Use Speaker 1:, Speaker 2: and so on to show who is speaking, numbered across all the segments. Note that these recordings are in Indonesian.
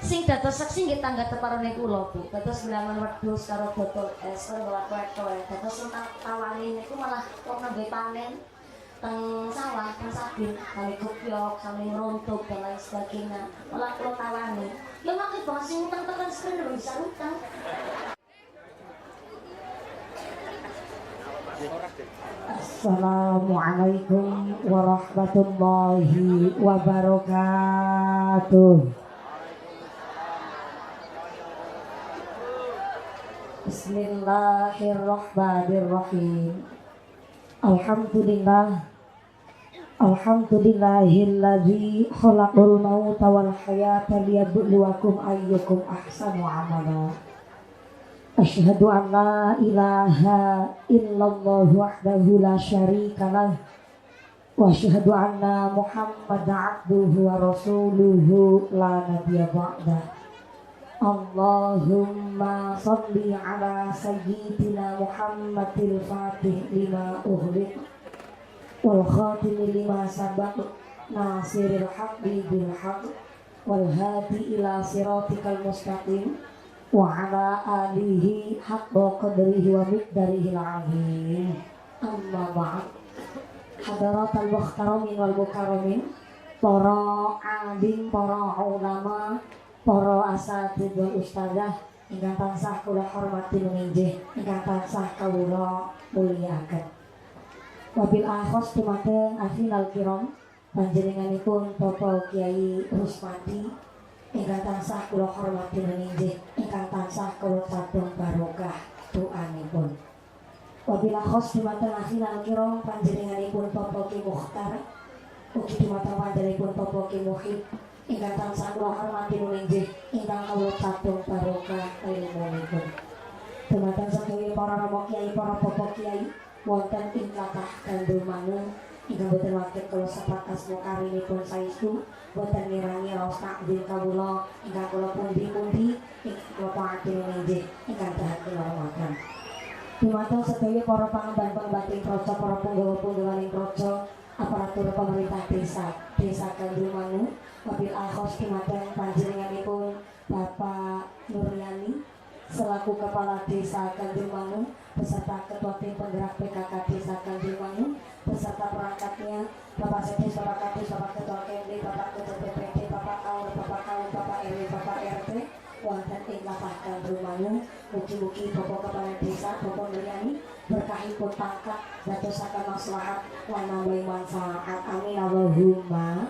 Speaker 1: Sing dados seksi nggih tangga teparone kula Bu. Dados bilangan wedhus karo botol es karo watu-watu. Dados tawane niku malah kok nembe panen teng sawah, teng sabin, kali kopiok, kali rontok dan lain sebagainya. Malah kula tawani. Ya maksud bang sing utang tekan sebenarnya bisa utang. Assalamualaikum warahmatullahi wabarakatuh. Bismillahirrahmanirrahim. Alhamdulillah. Alhamdulillahilladzi khalaqal mauta wal hayata liyabluwakum ayyukum ahsanu amala. Asyhadu an la ilaha illallah wahdahu la syarika lah. Wa asyhadu anna Muhammadan abduhu wa rasuluhu la nabiyya ba'dah. Allahumma salli ala sayyidina Muhammadil fatih lima ughliq wal khatim lima sabaq nasiril haqqi bil haqq wal hadi ila siratikal mustaqim wa ala alihi haqqa qadrihi wa miqdarihi al-azim. Amma ba'd. Hadaratul muhtaramin wal mukarramin, para alim, para ulama, para asatidz wal ustadzah ingkang tansah kula hormati numinjih, ingkang tansah kawula mulyakaken. Wabil akhos dumateng afinal kiram panjenenganipun Bapak Kiai Rusmadi ingkang tansah kula hormati numinjih, ingkang tansah kula satung barokah doanipun. Wabil akhos dumateng afinal kiram panjenenganipun Bapak Ki Mukhtar, ugi dumateng panjenenganipun Bapak Ki Muhib ingkang tansah kula hormati numinjih, ingkang kawula satung barokah ilmunipun. Dumateng sedaya para rama kiai, para bapak kiai wonten ing kathah gandul mangu ingkang boten waged kula sepakas mukarinipun saestu boten ngirangi raos takdim kawula ingkang kula pundi-pundi ingkang kula pangati numinjih, ingkang dahat kula hormatan. Dumateng sedaya para pangemban-pangemban ing praja, para punggawa-punggawa ing praja, aparatur pemerintah desa Gandul Mangu, wabil akhos dumateng panjenenganipun Bapak Nuryani selaku Kepala Desa Gandul Mangu beserta Ketua Tim Penggerak PKK Desa Gandul Mangu beserta perangkatnya Bapak Sekdes, Bapak Kadis, Bapak Ketua KMD, Bapak Ketua DPD, Bapak Kaur, Bapak RW, Bapak RT wonten ing lampah Gandul Mangu. Mugi-mugi Bapak Kepala Desa Bapak Nuryani berkahipun pangkat dadosaken maslahat lan nambahi manfaat. Amin Allahumma.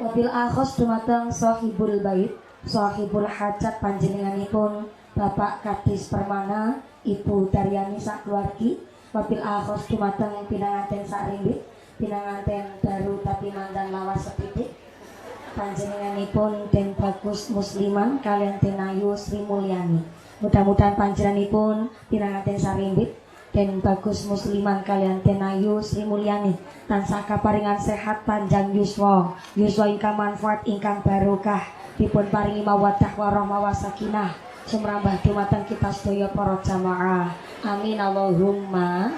Speaker 1: Wabil akhos dumateng sahibul bait, sahibul hajat panjenenganipun Bapak Kadis Permana, Ibu Daryani sakeluargi. Wabil akhos dumateng pinanganten sakrimbit, pinanganten baru tapi mandan lawas setitik panjenenganipun Den Bagus Musliman kalian Den Ayu Sri Mulyani. Mudah-mudahan panjenenganipun pinanganten sarimbit Den Bagus Musliman kalian Den Ayu Sri Mulyani tansah kaparingan sehat panjang yuswa ingkang manfaat ingkang barokah, dipun paringi mawaddah warahmah wasakinah sumrambah dumateng kita sedaya para jamaah. Amin Allahumma.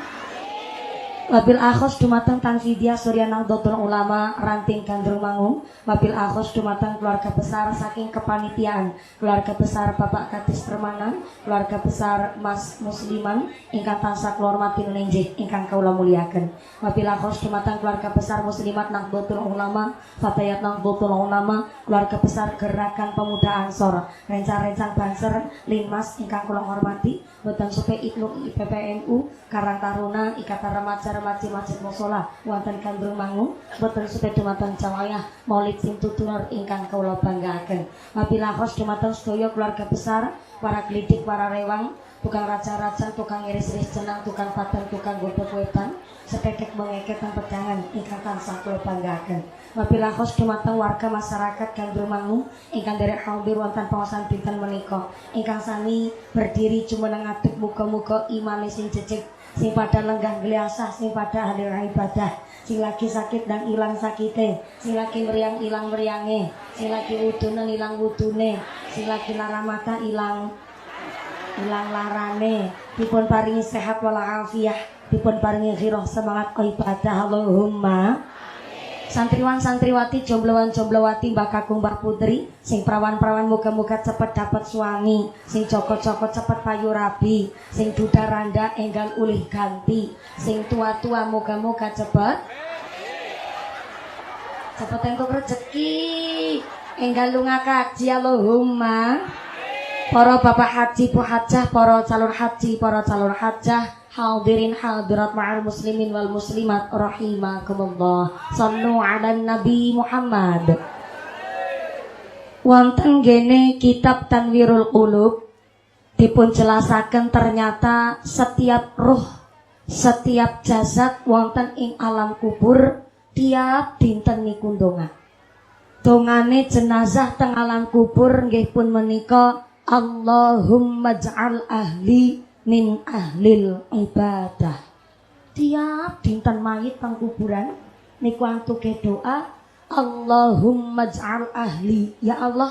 Speaker 1: Wabil akhos dumateng Tanfidia Surya Nahdlatul Ulama Ranting Gandul Mangu. Wabil akhos dumateng keluarga besar saking kepanitiaan, keluarga besar Bapak Kadis Permana, keluarga besar Mas Musliman ingkang tansah kula hormati nuninjih, ingkang kawula muliaken. Wabil akhos dumateng keluarga besar Muslimat Nahdlatul Ulama, Fatayat Nahdlatul Ulama, keluarga besar Gerakan Pemuda Ansor, rencang-rencang Banser Linmas ingkang kula hormati, boten supe Ibnu IPPNU Karang Taruna Ikatan Remaja Masjid Musola wonten Gandul Mangu, boten supe dumateng jawayah Maulid sing tutur ingkang kawula banggaaken. Wabil akhos dumateng sedaya keluarga besar para glidik, para rewang, tukang raja-raja, tukang iris-iris jenang, tukang padang, tukang godhog wetan, sepeket mengeket dan pedangan ingkang tansah kula banggaaken. Wabil akhos dumateng warga masyarakat Gandul Mangu ingkang derek hadir wonten pengawasan dinten menika, ingkang sami berdiri jumeneng ngadeg muga-muga imane sing jejeg, sing pada lenggah gliasah, sing pada hadir ibadah, sing lagi sakit dan ilang sakite, sing lagi meriang ilang meriange, sing lagi wudunen ilang wudune, sing lagi lara mata ilang larane, dipun paringi sehat walafiat, dipun paringi ghirah semangat ibadah. Allahumma. Santriwan santriwati jombloan jomblowati mbak kakung mbak putri sing prawan-prawan muga-muga cepet dapat suami, sing cokot-cokot cepet payu rabi, sing duda randa enggal ulih ganti, sing tua-tua muga-muga cepet entuk rezeki, enggal lunga kaji Allahumma. Para bapak haji bu hajah, para calon haji, para calon hajah, hadirin hadirat ma'al muslimin wal muslimat rahimakumullah. Sallu ala Nabi Muhammad. Wonten gene kitab Tanwirul Qulub dipun jelasaken ternyata setiap ruh, setiap jasad wonten ing alam kubur tiap dinten niku ndonga. Dongane jenazah teng alam kubur nggih pun menika Allahumma ja'al ahli min ahlil ibadah. Tiap dinten mayit teng kuburan niku antuke doa Allahumma ja'al ahli, ya Allah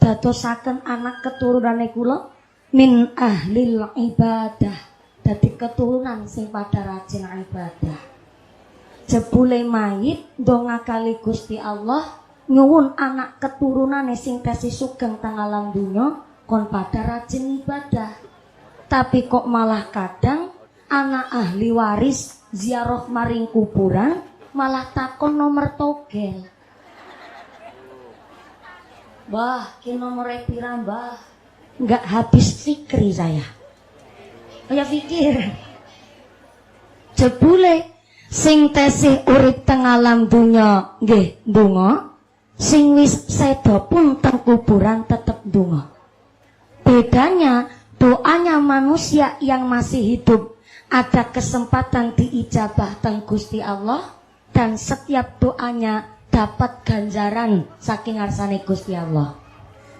Speaker 1: dadosaken anak keturunane kula min ahlil ibadah, dadi keturunan sing padha rajin ibadah. Jebule mayit ndonga kali Gusti Allah nyuwun anak keturunane sing tesih sugeng teng alam donya kon pada rajin ibadah. Tapi kok malah kadang anak ahli waris ziarah maring kuburan malah takon nomor togel. Mbah, ki nomore pira mbah? Enggak habis fikri saya. Ya pikir. Jebule sing tesih urip teng alam dunya nggih ndonga, sing wis seda pun teng kuburan tetep ndonga. Bedanya doanya manusia yang masih hidup ada kesempatan diijabah teng Gusti Allah dan setiap doanya dapat ganjaran saking ngarsane Gusti Allah.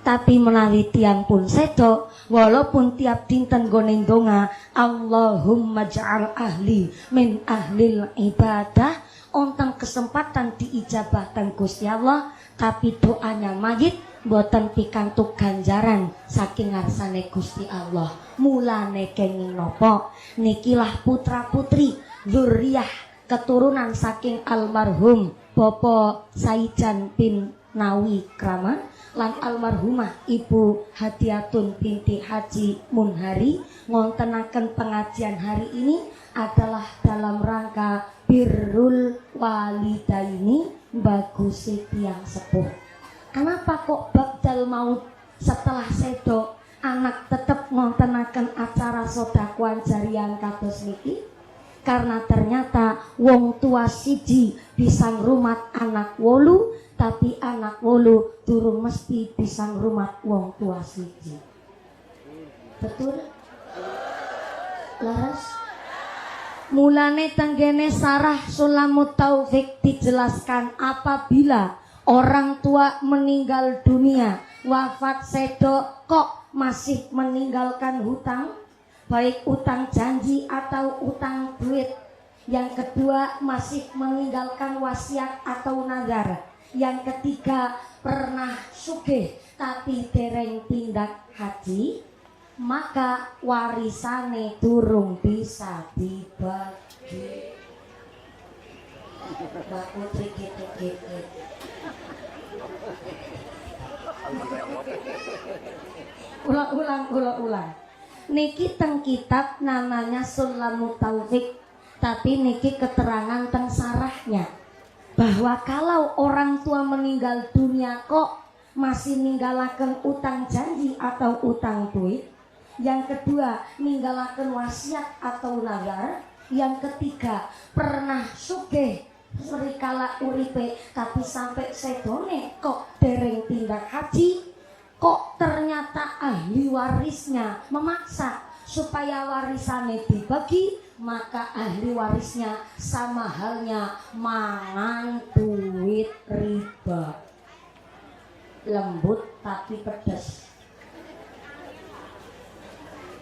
Speaker 1: Tapi menawi tiyang pun sedo walaupun tiap dinten gone ndonga Allahumma ja'al ahli min ahlil ibadah ontang kesempatan diijabah teng Gusti Allah tapi doanya mayit boten pikantuk ganjaran saking ngarsane Gusti Allah. Mulane kenging napa nikilah putra putri dzurriyah keturunan saking almarhum Bapak Saijan bin Nawi Krama lan almarhumah Ibu Hadiatun binti Haji Munhari ngontenaken pengajian hari ini adalah dalam rangka birrul walidaini bagusi tiang sepuh. Kenapa kok bakdal maut setelah sedo anak tetap ngontenaken acara sodakuan jarian kados niki? Karena ternyata wong tua siji bisa ngrumat anak wolu, tapi anak wolu durung mesti bisa ngrumat wong tua siji. Betul? Laras? Mulane tenggene Sarah Sulamut Taufik dijelaskan apabila orang tua meninggal dunia, wafat sedo kok masih meninggalkan hutang, baik utang janji atau utang duit. Yang kedua masih meninggalkan wasiat atau nazar. Yang ketiga pernah sugih tapi dereng tindak haji, maka warisane durung bisa dibagi. Mbak Putri gitu-gitu. Ulang. Niki teng kitab namanya Sulamut Taufik, tapi niki keterangan teng sarahnya bahwa kalau orang tua meninggal dunia kok masih ninggalaken utang janji atau utang duit. Yang kedua ninggalaken wasiat atau nazar. Yang ketiga pernah sugih serikala uripe tapi sampai sedone kok dereng tindak haji, kok ternyata ahli warisnya memaksa supaya warisannya dibagi, maka ahli warisnya sama halnya mangan duit riba, lembut tapi pedes.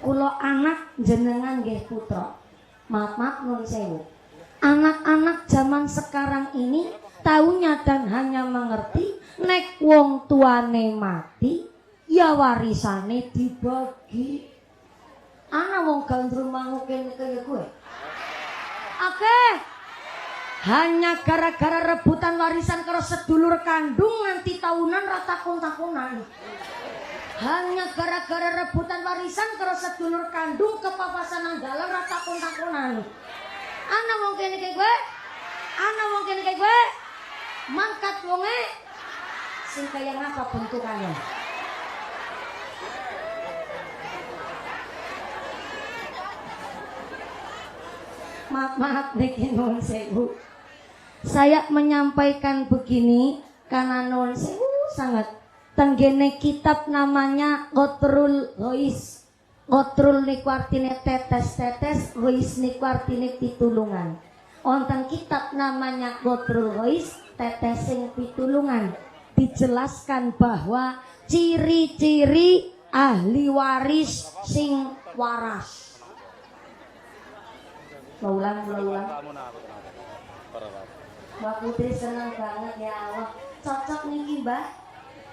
Speaker 1: Kulo anak jenengan nggih putra, maaf nun sewu. Anak-anak zaman sekarang ini taunya dan hanya mengerti nek wong tuane mati ya warisane dibagi. Ana wong gandrung mangu kene kaya kowe. Akeh. Hanya gara-gara rebutan warisan karo sedulur kandung nganti tahunan rata takun-takunan. Hanya gara-gara rebutan warisan karo sedulur kandung kepapasan nang dalan rata takun-takunan. Ana wong kene kayak gue, ana wong kene kayak gue, mangkat wonge sing kaya ngapa bentukannya. Maaf bikin nuwun sewu. Saya menyampaikan begini karena nuwun sewu sangat tenggene kitab namanya Qotrul Ghois. Qotrul niku artine tetes-tetes, Ghois niku artine pitulungan. Wonten kitab namanya Qotrul Ghois, tetesing pitulungan. Dijelaskan bahwa ciri-ciri ahli waris sing waras. Ulang. Mbak Putri senang banget ya Allah. Cocok nih Mbak.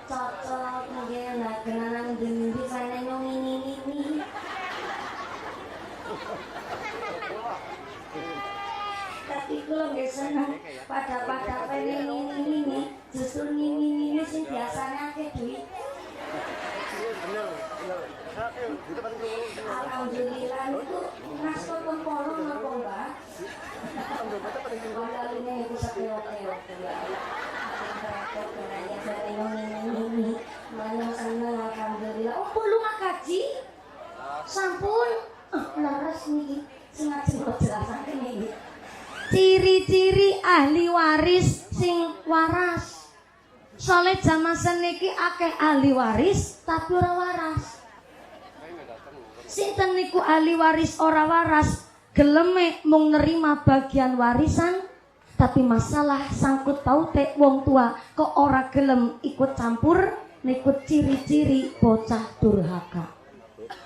Speaker 1: Cocok nih lah kenalan dendi sana nyong ini. Tapi kalau nggak senang pada pengen ini justru ini sih biasanya ke duit. Alhamdulillah itu nasko temporo nopo Mbak. Kondalune iku sepeo-peo ya. Ini manung seneng alhamdulillah. Oh pulungan gaji sampun leres niki sing ajeng jelasake niki. Ciri-ciri ahli waris sing waras. Soale jaman seniki akeh ahli waris tapi ora waras. Sinten niku ahli waris ora waras, geleme mung nerima bagian warisan, tapi masalah sangkut paute wong tua kok ora gelem ikut campur niku ciri-ciri bocah durhaka.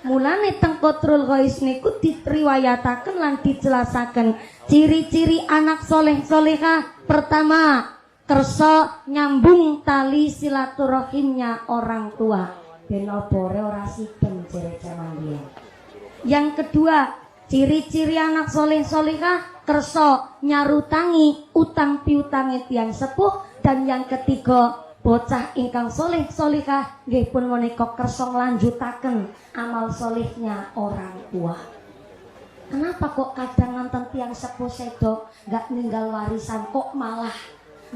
Speaker 1: Mulane teng Qotrul Ghois niku diriwayataken lan dijelasaken ciri-ciri anak soleh-solehah. Pertama, kersa nyambung tali silaturahimnya orang tua. Ben obore ora sidem jere jaman biyen. Yang kedua, ciri-ciri anak soleh-solehah kersa nyarutangi utang piutange tiyang sepuh. Dan yang ketiga, bocah ingkang soleh-solehah nggih pun menika kersa nglanjutaken amal solehnya orang tua. Kenapa kok kadang nonton tiyang sepuh sedo gak ninggal warisan kok malah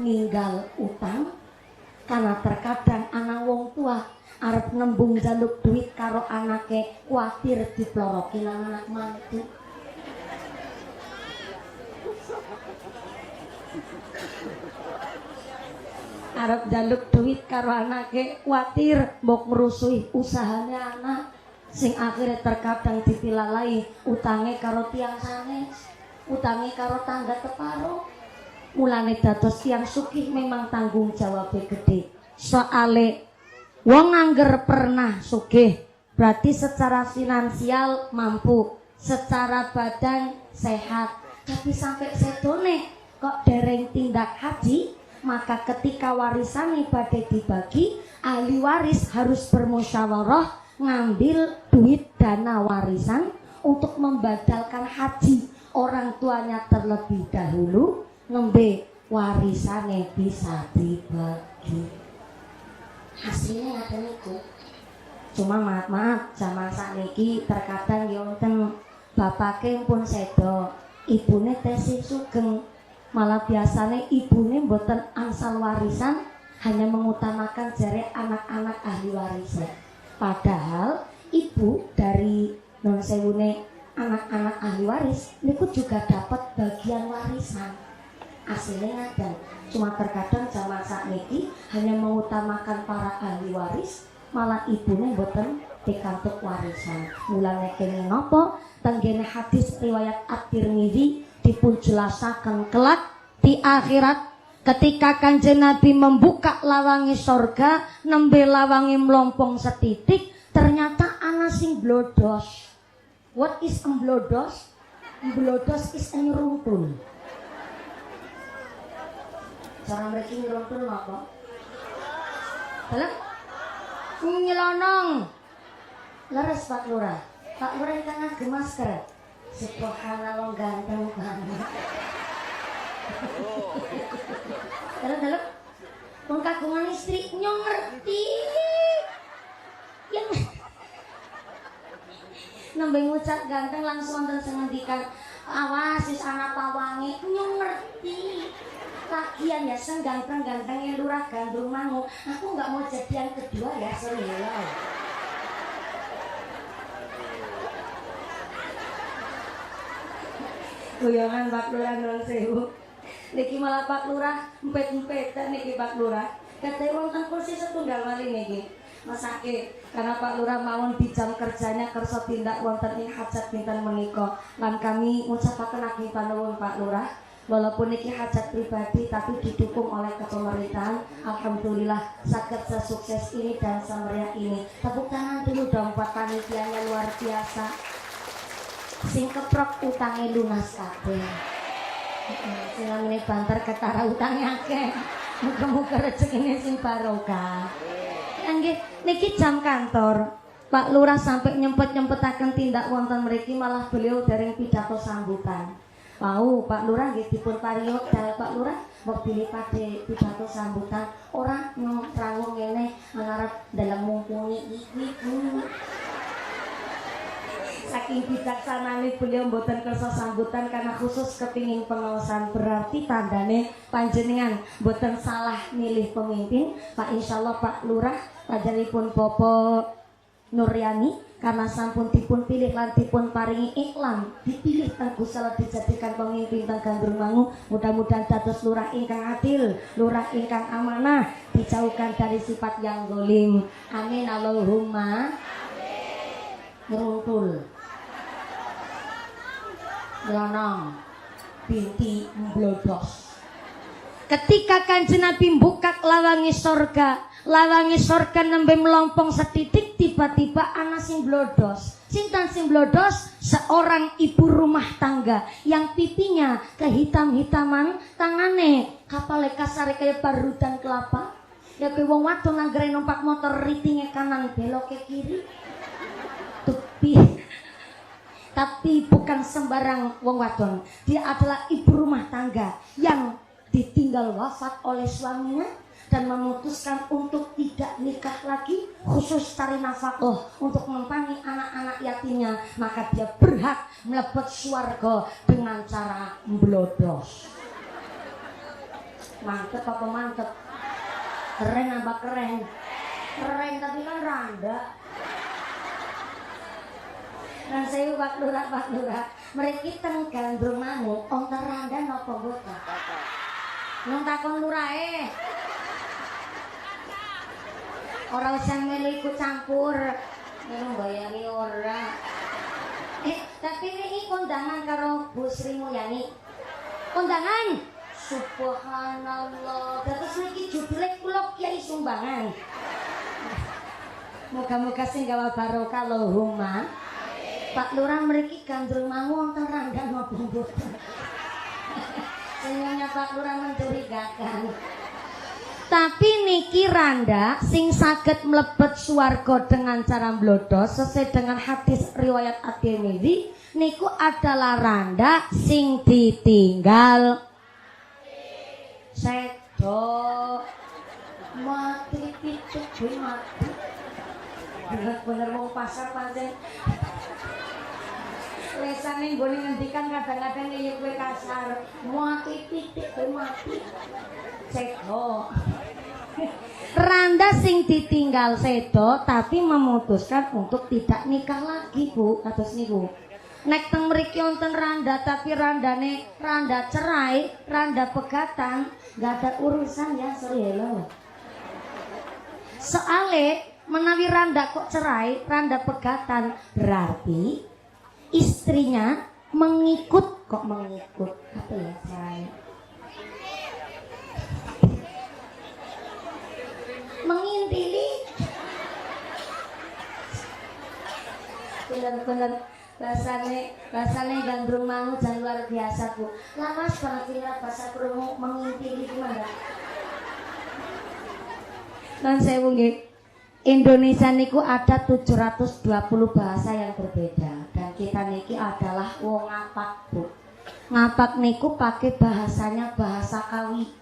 Speaker 1: ninggal utang? Karena terkadang anak wong tua arep nembung jaluk duit karo anake kuatir diploroki nang anak mantu. Arep jaluk duit karo anake kuatir mbok ngrusuhi usahane anak sing akhirnya terkadang ditilalai utange karo tiang sanes, utange karo tangga teparo. Mulane dados tiang sugih memang tanggung jawabnya gede. Soale wong angger pernah sugih berarti secara finansial mampu, secara badan sehat, tapi sampai sedone kok dereng tindak haji, maka ketika warisan badhe dibagi, ahli waris harus bermusyawarah ngambil duit dana warisan untuk membadalkan haji orang tuanya terlebih dahulu, nembe warisannya bisa dibagi. Hasilnya ada niku. Cuma maaf zaman sakniki terkadang ya wonten bapake pun sedo, ibune tesih sugeng. Malah biasanya ibune mboten angsal warisan, hanya mengutamakan jare anak-anak ahli warisnya. Padahal ibu dari non sewune anak-anak ahli waris niku juga dapat bagian warisan. Aslinya ada. Cuma terkadang zaman sakniki hanya mengutamakan para ahli waris, malah ibunya mboten pikantuk warisan. Mulane kene napa tenggene hadis riwayat At-Tirmidzi dipun jelasaken kelak di akhirat ketika Kanjeng Nabi membuka lawangi sorga, nembe lawangi melompong setitik, ternyata ana sing blodos. What is emblodos? Emblodos is nyeruntul. Cara mereka nyeruntul apa? Dalam nyelonong. Leres Pak Lurah. Pak Lurah kan nganggo masker. Subhanallah ganteng banget.
Speaker 2: Dalam wong kagungan istri nyong ngerti. Yang nembe ngucap ganteng langsung wonten sing ngendikan awas wis ana pawange nyong ngerti. Lagian ya sengganteng-gantengnya lurah Gandrung Mangu. Aku nggak mau jadi yang kedua ya serius. Guyonan Pak Lurah nuwun sewu. Niki malah Pak Lurah empet-empetan niki Pak Lurah. Katanya wonten kursi setunggal malih niki. Masake karena Pak Lurah mawon di jam kerjanya kersa tindak wonten ing hajat dinten menika. Lan kami ngucapaken ageng panuwun Pak Lurah. Walaupun niki hajat pribadi tapi didukung oleh kepemerintahan, alhamdulillah saged sesukses ini dan semeriah ini. Tepuk tangan dulu dong buat panitianya luar biasa. Sing keprok utangnya lunas kabeh. Sing namine banter ketara utangnya akeh. Muga-muga rezekine sing barokah. Nggih, niki jam kantor. Pak Lurah sampai nyempet-nyempetaken tindak wonten mriki malah beliau dereng pidato sambutan. Mau Pak Lurah nggih dipun paringi wekdal Pak Lurah wekdile padhe pidato sambutan ora ngrangung ngene ngarep dalam mumpuni iki. Saking bijaksanane beliau mboten kersa sambutan karena khusus kepingin pengawasan berarti tandane panjenengan mboten salah milih pemimpin. Pak insyaallah Pak Lurah panjenenganipun Bapak Nuryani karena sampun dipun pilih lan dipun paringi iklan dipilih teng Gusti dijadikan pemimpin teng Gandrung Mangu. Mudah-mudahan dados lurah ingkang adil, lurah ingkang amanah, dijauhkan dari sifat yang zalim. Amin Allahumma amin. Ngerungkul Lanang binti mblodos. Ketika Kanjeng Nabi mbukak lawangi sorga nembe melompong setitik, tiba-tiba ana sing blodos. Sinten sing blodos? Seorang ibu rumah tangga yang pipinya kehitam-hitaman, tangane kapale kasare kaya barudan kelapa. Ya kowe wong wadon nanggere numpak motor ritinge kanan belok ke kiri. Tapi bukan sembarang wong wadon. Dia adalah ibu rumah tangga yang ditinggal wafat oleh suaminya dan memutuskan untuk tidak nikah lagi, khusus cari nafkah untuk mempangi anak-anak yatimnya. Maka dia berhak mlebet swarga dengan cara mblodos. Mantep apa mantep? Keren apa keren? Keren tapi kan randa. Dan saya Pak Lurah, mereka teng Gandrung Mangu, onten randa napa mboten? Nang takon lurahe. Ora usah melu ikut campur. Melu bayari ora. Tapi ini kondangan karo Bu Sri Mulyani. Kondangan. Subhanallah. Terus niki judule kula Kyai Sumbangan. Moga-moga sing gawa barokah Allahumma. Pak Lurah mriki Gandrung Mangu wonten randang napa mboten? Senyumnya Pak Lurah mencurigakan. Tapi niki randa sing saged mlebet swarga dengan cara mblodos sesuai dengan hadis riwayat At-Tirmidzi niku adalah randa sing ditinggal sedo mati pituk mati. Bener-bener wong pasar pancen lesane nggone ngendikan kadang-kadang ya kowe kasar mati titik mati sedo. Randa sing ditinggal sedo tapi memutuskan untuk tidak nikah lagi Bu kados niku. Nek teng mriki wonten randa tapi randane randa cerai, randa pegatan, enggak ada urusan ya serius. Soale menawi randa kok cerai, randa pegatan berarti istrinya mengikut apa ya cerai? Mengintili. Bener-bener bahasane Gandrung Mangu jan luar biasa Bu. Lawas banget kira bahasa krungu mengintili gimana? Dan saya nggih. Indonesia niku ada 720 bahasa yang berbeda dan kita niki adalah wong ngapak Bu. Ngapak niku pakai bahasanya bahasa Kawi.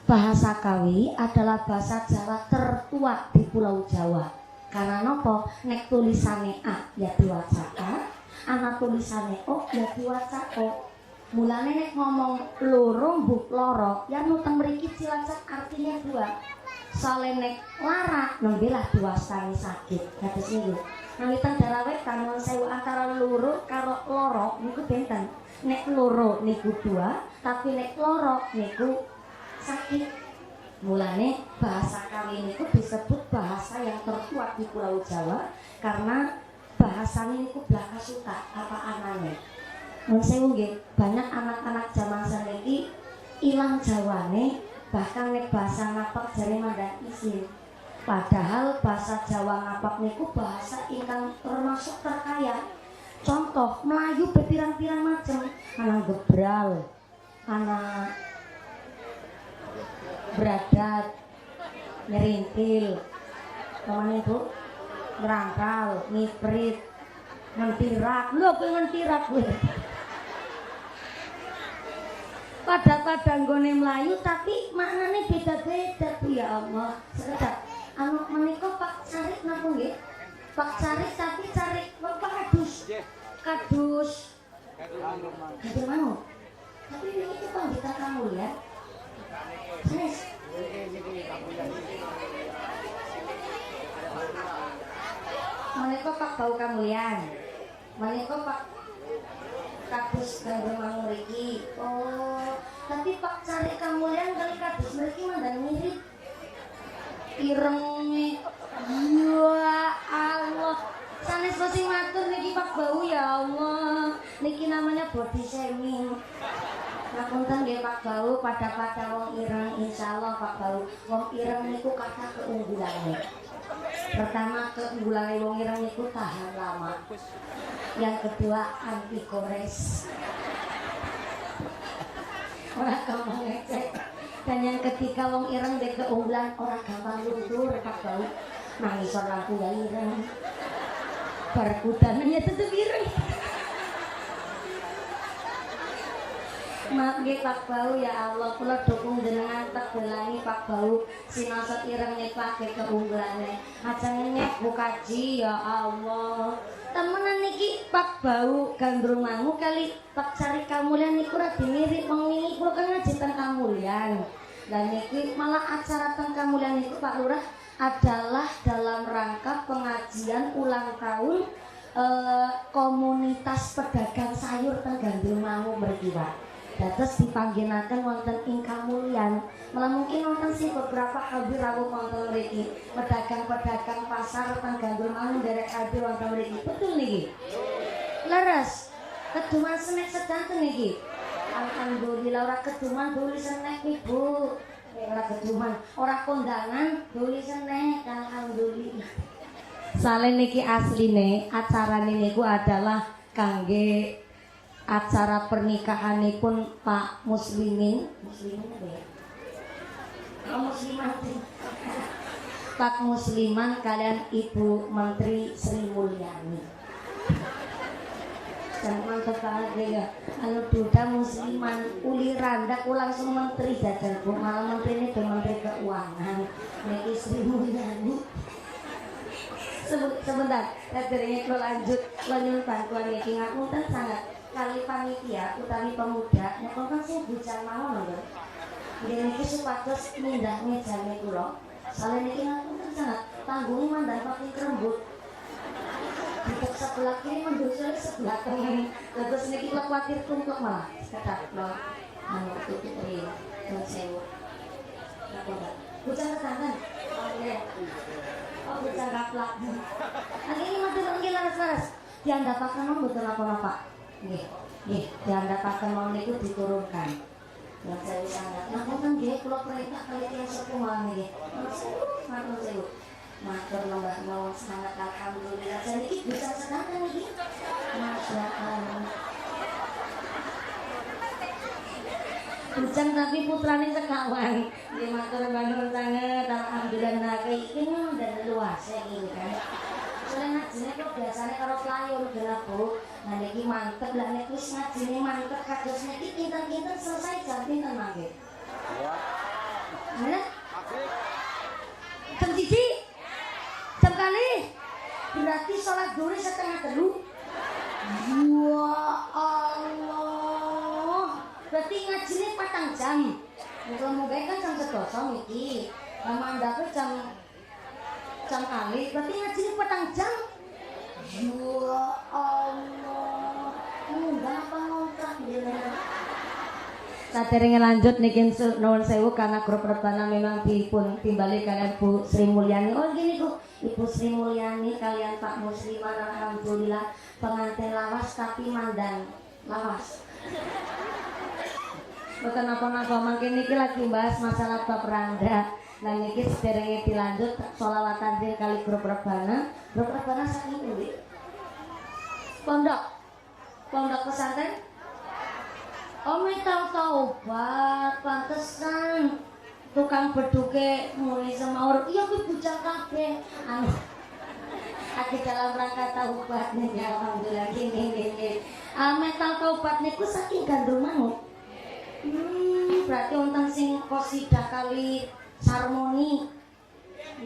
Speaker 2: Bahasa Kawi adalah bahasa Jawa tertua di Pulau Jawa. Karena nopo nek tulisane A ya diwaca A, ana tulisane O ya diwaca O. Mulane nek ngomong loro mbuk loro, ya nuteng mriki Cilacap artinya dua. Soale nek lara nembe lah diwastani sakit. Kados niku. Nang teng Darawetan nuwun sewu antara loro karo loro niku benten. Nek loro niku dua, tapi nek loro niku sakit. Mulane bahasa Kawi niku disebut bahasa yang terkuat di Pulau Jawa karena bahasanya niku blaka suka apa anane. Mun sewu nggih, banyak anak-anak zaman saiki ilang Jawane, bahkan nek bahasa Ngapak jare mandang isin. Padahal bahasa Jawa Ngapak niku bahasa ingkang termasuk terkaya. Contoh, Melayu berpirang-pirang macam, ana gebral, ana beradat, nyerintil, namanya Bu, ngerangkal, ngiprit, ngentirak, lho kowe ngentirak kowe. Pada nggone Melayu tapi maknane beda-beda Bu ya Allah. Sekedar anu menika Pak Carik napa nggih? Pak Carik tapi Carik Bapak kadus. Kadus mau. Tapi ini itu panggita kamu ya. Yes. Menika Pak Bau Kamulian. Menika Pak Kadus kanggo mangun mriki. Oh, tapi Pak Carik Kamulian kali kadus mriki mandang mirip. Irenge. Ya Allah. Sanes sing matur niki Pak Bau ya Allah. Niki namanya body shaming. Ngapunten nggih Pak Bau pada wong ireng insyaallah Pak Bau. Wong ireng niku kathah keunggulane. Pertama keunggulan wong ireng niku tahan lama. Yang kedua anti gores. Ora gampang ngecek. Dan yang ketiga wong ireng dek keunggulan ora gampang luntur Pak Bau. Nangis lampu ya ireng. Barkudannya tetep ireng. Maaf nggih Pak Bau ya Allah, kula dukung jenengan tegelani Pak Bau sinaosa ireng niku akeh keunggulane. Ajeng nyek Bu Kaji ya Allah. Temenan niki Pak Bau gandrung mangu kali Pak Carik Kamulian niku rada mirip wong wingi kula kan ngaji teng Kamulian. Dan niki malah acara teng Kamulian niku Pak Lurah adalah dalam rangka pengajian ulang tahun komunitas pedagang sayur teng Gandrung Mangu mriki Pak. Dados dipangginaken wonten ing Kamulian. Malah mungkin wonten sih beberapa hadir rawuh wonten mriki. Pedagang-pedagang pasar teng Gandrung Mangu derek hadir wonten mriki. Betul niki? Leres. Keduman senek sedanten niki. Alhamdulillah ora keduman duli senek Ibu. Ora keduman, ora kondangan duli senek alhamdulillah. Sale niki asline acarane niku adalah kangge acara pernikahanipun Pak Muslimin apa ya? Pak Musliman. Pak Musliman kalian Ibu Menteri Sri Mulyani. Dan mantap banget ya. Anu duda musliman uli randa ku langsung menteri jajan Bu. Malah menteri ini Menteri Keuangan. Niki Sri Mulyani. Sebentar, dari lo lanjut lo nyuwun bantuan niki ngapunten sangat kali panitia utawi pemuda nek kan sing bujang mawon lho. Nggih niki supados mindah mejane kula. Soale niki ngapunten sangat panggung mandang pakai kerembut. Di sebelah kiri mendosa sebelah kanan. Terus niki kula kuwatir tungkuk malah. Sekedap lo anu tutup ri. Nun sewu. Napa? Bujang ketangan. Oh iya. Oh bujang kaplak. Ini matur nggih laras-laras. Diandhapaken mong mboten napa-napa. Nggih. Nggih, diandhapaken mong niku diturunkan. Yang saya sangat. Ngapunten nggih kula perintah kali tiyang sepuh malam niki. Matur sewu. Matur lembah mawon sangat alhamdulillah. Jadi iki bisa sedanten iki. Masya Allah. Bujang tapi putrane sekawan. Nggih matur nuwun sanget alhamdulillah nake iki dan luas iki kan. Soale ngajine kok biasane karo pelayon genah Bu. Nah niki mantep lah nek wis ngajine mantep kados niki kinten-kinten selesai jam pinten mangke? Hah? Jam 1? Jam kali? Berarti sholat zuhur 2:30. Ya Allah. Berarti ngajine 4 jam. Muga-muga kan jam 11 iki. Lama ndape jam kali. Berarti ngajine 4 jam. Ya Allah. Munggah apa ngontrak jenengan? Saderenge lanjut niki nuwun sewu karena grup rebana memang dipun timbali kalian Bu Sri Mulyani. Oh gini Bu, Ibu Sri Mulyani kalian Pak Musliman alhamdulillah pengantin lawas tapi mandan lawas. Bukan apa-apa mungkin niki lagi bahas masalah bab randa. Nah niki sederenge dilanjut sholawatan din kali grup rebana. Grup rebana saking pundi? Pondok pesantren. Oh metal taubat, pantesan tukang beduke mulai semaur. Iya kuwi bujang kabeh. Anu aki dalam rangka taubat nih ya alhamdulillah gini. Metal taubat niku saking gandrung manuk. Berarti wonten sing qasidah kali sarmoni.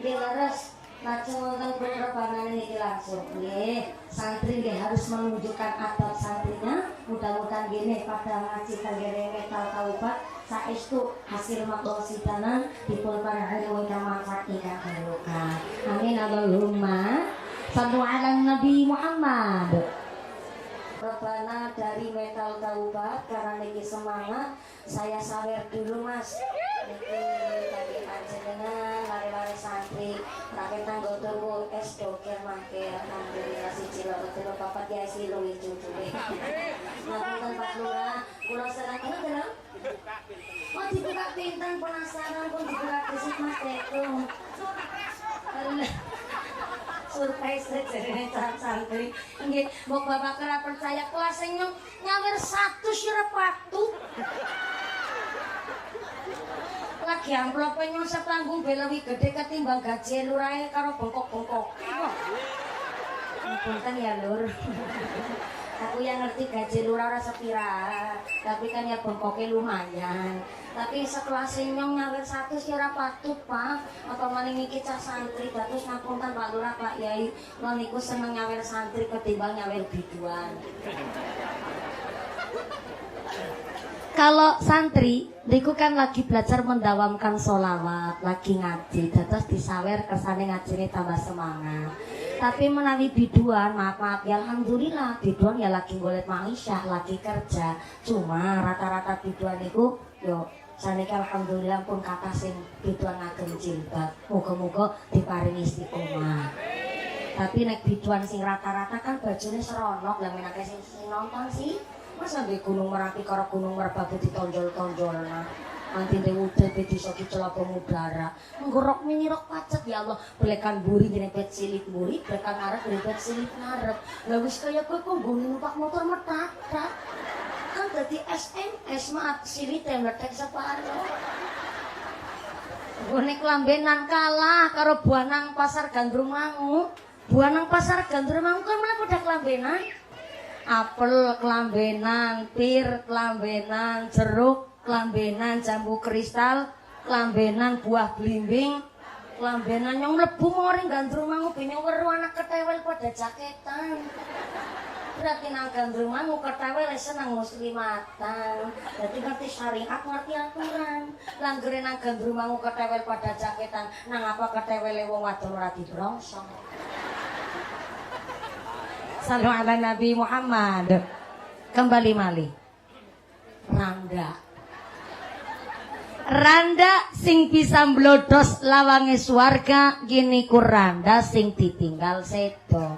Speaker 2: Nggih leres. Lajeng wonten perebanan niki langsung nggih. Santri nggih harus menunjukkan adab santrinya. Mudah-mudahan gini pada ngaji kagere metal taubat saestu hasil maqasidana dipun paringi ingkang manfaat ingkang barokah. Amin Allahumma shallu ala Nabi Muhammad. Rebana dari metal taubat karena niki semangat saya sawer dulu Mas. Niki tadi panjenengan lare-lare santri rakyat tanggo turu es doker mangke alhamdulillah siji loro telu papat ya isi luwih cucuke. Ngapunten Pak Lurah, kula serang ini dalam. Oh dibuka pinten penasaran pun dibuka besok Mas Teko. Surprise dari santri. Nggih, mbok bapak kira percaya kelas sing nyawer 100 sira patut. Lagi amplope nyosep tanggung belewi gede ketimbang gaji lurahe karo bengkok-bengkok. Punten ya Lur. Aku yang ngerti gaji lurah ora sepira, tapi kan ya bengkoknya lumayan. Tapi sekelas nyong nyawer 100 ora patut Pak. Apa maning iki cah santri dados ngapunten Pak Lurah Pak Yai, kula niku seneng nyawer santri ketimbang nyawer biduan. Kalau santri, niku kan lagi belajar mendawamkan sholawat, lagi ngaji, terus disawer kersane ngajine tambah semangat. Tapi menawi biduan, maaf ya alhamdulillah, biduan ya lagi golek maisha, lagi kerja. Cuma rata-rata biduan niku, yo saniki alhamdulillah pun kata sing biduan ngagem jilbab. Muga-muga diparingi istiqomah. Tapi nek biduan sing rata-rata kan bajune seronok, lah menake sing nonton sih. Masa di Gunung Merapi karo Gunung Merbabu ditonjol-tonjol nah. Nanti dia udah bisa dicelap pemudara. Menggorok mini rok pacet ya Allah. Belekan buri nyerempet silip buri, belekan ngarep nyerempet silip ngarep. Lah wis kaya kowe kok nggo numpak motor metak-tak. Kan dadi SMS mah silite meletek separo. Gone kelambenan kalah karo buanang pasar Gandrumangu. Buanang pasar Gandrumangu kan mana pada kelambenan? Apel kelambenan, pir kelambenan, jeruk kelambenan, jambu kristal kelambenan, buah blimbing kelambenan. Yang mlebu moring Gandrumangu bingung weru anak ketewel pada jaketan. Berarti nang Gandrumangu ketewel seneng muslimatan. Dadi ngerti syariat, ngerti aturan. Langgere nang Gandrumangu ketewel pada jaketan, nang apa ketewele wong wadon ora dibrongsong. Sallu ala Nabi Muhammad. Kembali malih. Randa sing bisa mblodos lawange swarga gini ku randa sing ditinggal sedo.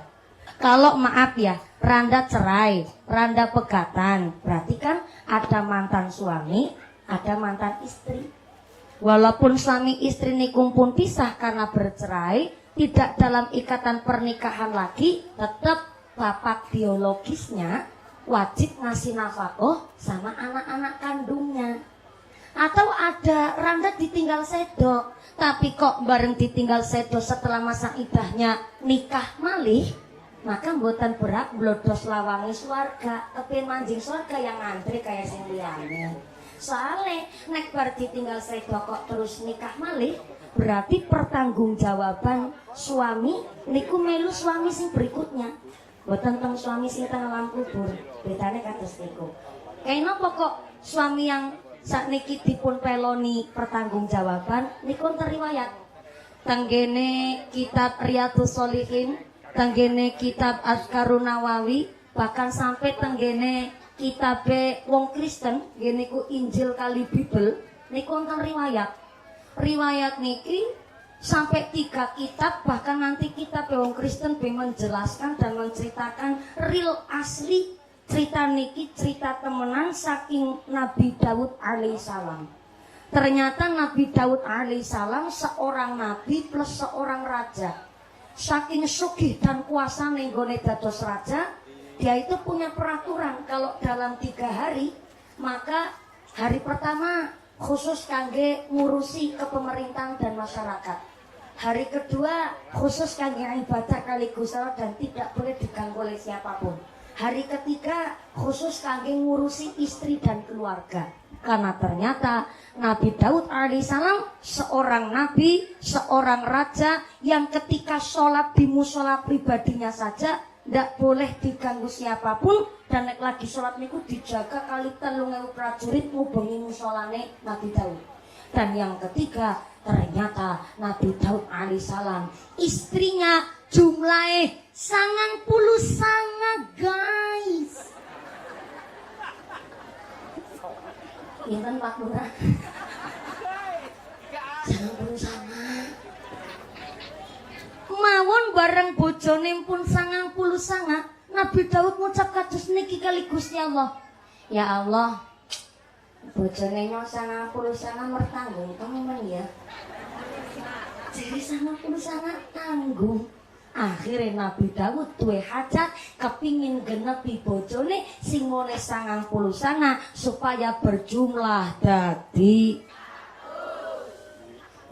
Speaker 2: Kalau maaf ya, randa cerai, randa pegatan, berarti kan ada mantan suami, ada mantan istri. Walaupun suami istri niku pun pisah karena bercerai, tidak dalam ikatan pernikahan lagi, tetap bapak biologisnya wajib ngasih nafkah sama anak-anak kandungnya. Atau ada randa ditinggal sedo, tapi kok bareng ditinggal sedo setelah masa idahnya nikah malih, Maka mboten berak blodos lawangi swarga, kepin manjing swarga yang ngantri kayak sing liyane. Soale nek bar ditinggal sedo kok terus nikah malih, berarti pertanggungjawaban suami niku melu suami sing berikutnya. Mboten teng suami sing teng alam kubur. Bedane kados niku. Kenapa kok suami yang sakniki dipun peloni pertanggungjawaban niku riwayat tenggene kitab Riyadhus Shalihin, tenggene kitab Azkarun Nawawi, bahkan sampai tenggene kitabe wong Kristen ngene ku Injil kali Bible niku wonten riwayat. Riwayat niki sampai 3 kitab, bahkan nanti kitab wong Kristen be menjelaskan dan menceritakan real asli cerita niki cerita temenan saking Nabi Daud alaihissalam. Ternyata Nabi Daud alaihissalam seorang nabi plus seorang raja. Saking sugih dan kuasa nenggone dados raja, dia itu punya peraturan kalau dalam 3 hari, maka hari pertama khusus kangge ngurusi kepemerintahan dan masyarakat. Hari kedua khusus kangge ibadah kali Gusti Allah dan tidak boleh diganggu oleh siapapun. Hari ketiga khusus kangge ngurusi istri dan keluarga. Karena ternyata Nabi Daud alaihissalam seorang nabi, seorang raja yang ketika sholat di musola pribadinya saja tidak boleh diganggu siapapun, dan nek lagi sholat niku dijaga kali 3.000 prajurit ngubengi musolane Nabi Daud. Dan yang ketiga ternyata Nabi Daud alaihissalam istrinya jumlahnya 99 guys. Pinten Pak Lurah? 99. Mawon bareng bojone pun 99, Nabi Daud ngucap kados niki kali Gusti Allah. Ya Allah, bojone nyo 99 mertanggung temen ya. Jadi 99 tanggung. Akhirnya Nabi Daud duwe hajat kepingin genepi bojone sing oleh 99 supaya berjumlah dadi.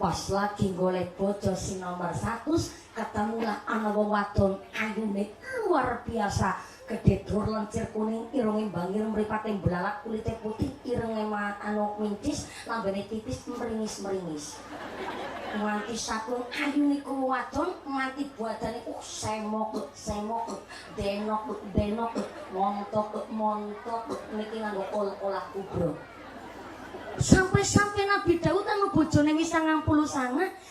Speaker 2: Pas lagi golek bojo sing nomor 100, ketemulah ana wong wadon ayune luar biasa, gede dur lencir kuning, irunge bangir mripate belalak, kulite putih, irenge anu mincis, lambene tipis meringis-meringis. Nganti satu ayu niku wadon, nganti badane semok, denok, montok niki nganggo olah kubro. Sampai Nabi Daud anu bojone wis 99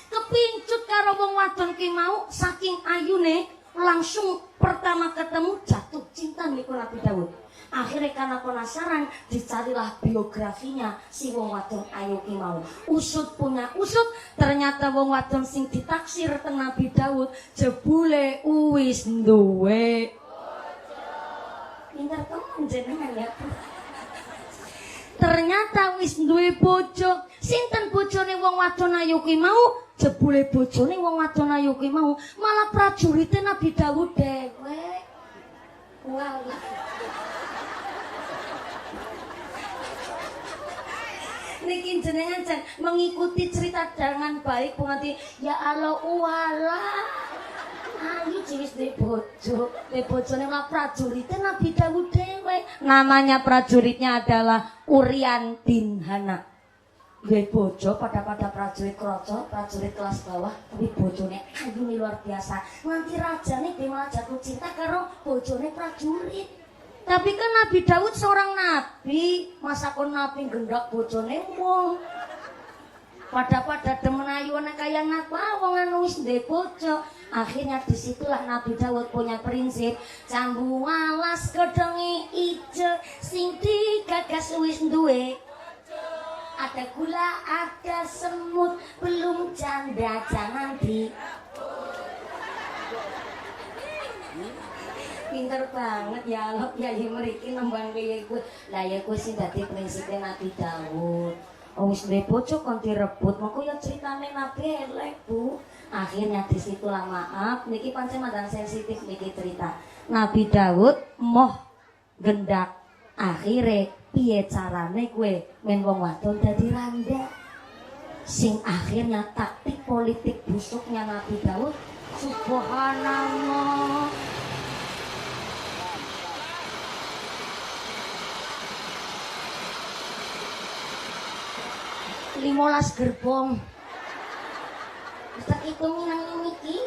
Speaker 2: kepincut karo wong wadon ki mau, saking ayune langsung pertama ketemu jatuh cinta niku Nabi Daud. Akhirnya karena penasaran dicarilah biografinya si wong wadon ayu ki mau. Usut punya usut, ternyata wong wadon sing ditaksir teng Nabi Daud jebule wis duwe pinter temen jenengan ya. Ternyata wis duwe bojo. Sinten bojone wong wadon ayu ki mau? Jebule bojone wong wadon ayu ki mau malah prajurite Nabi Daud dhewe. Wow. Niki jenengan jan mengikuti cerita dengan baik penganti ya Allah wala. Ayu wis duwe bojo, bojone malah prajurite Nabi Daud dhewe. Namanya prajuritnya adalah Urian bin Hana. Duwe bojo pada prajurit kroco, prajurit kelas bawah, tapi bojone ayu luar biasa. Nanti rajane dia malah jatuh cinta karo bojone prajurit. Tapi kan Nabi Daud seorang nabi, masa kon nabi gendok bojone wong. Pada demen ayune kaya ngapa wong anu wis ndek bojo. Akhirnya disitulah Nabi Daud punya prinsip, cambu alas gedenge ijo sing digagas wis duwe. Ada gula, ada semut, belum janda jangan di. Pinter banget ya Allah, ya mriki nembang kaya iku. Lah ya kuwi sing dadi prinsipe Nabi Daud. Wis duwe bojo kon direbut, mengko ya critane Nabi elek, Bu. Akhirnya disitulah maaf, niki pancen mandan sensitif niki cerita. Nabi Daud moh gendak. Akhire piye carane kowe men wong wadon dadi randa? Sing akhirnya taktik politik busuknya Nabi Daud, subhanallah. 15 gerbong. Tak itu minang niki.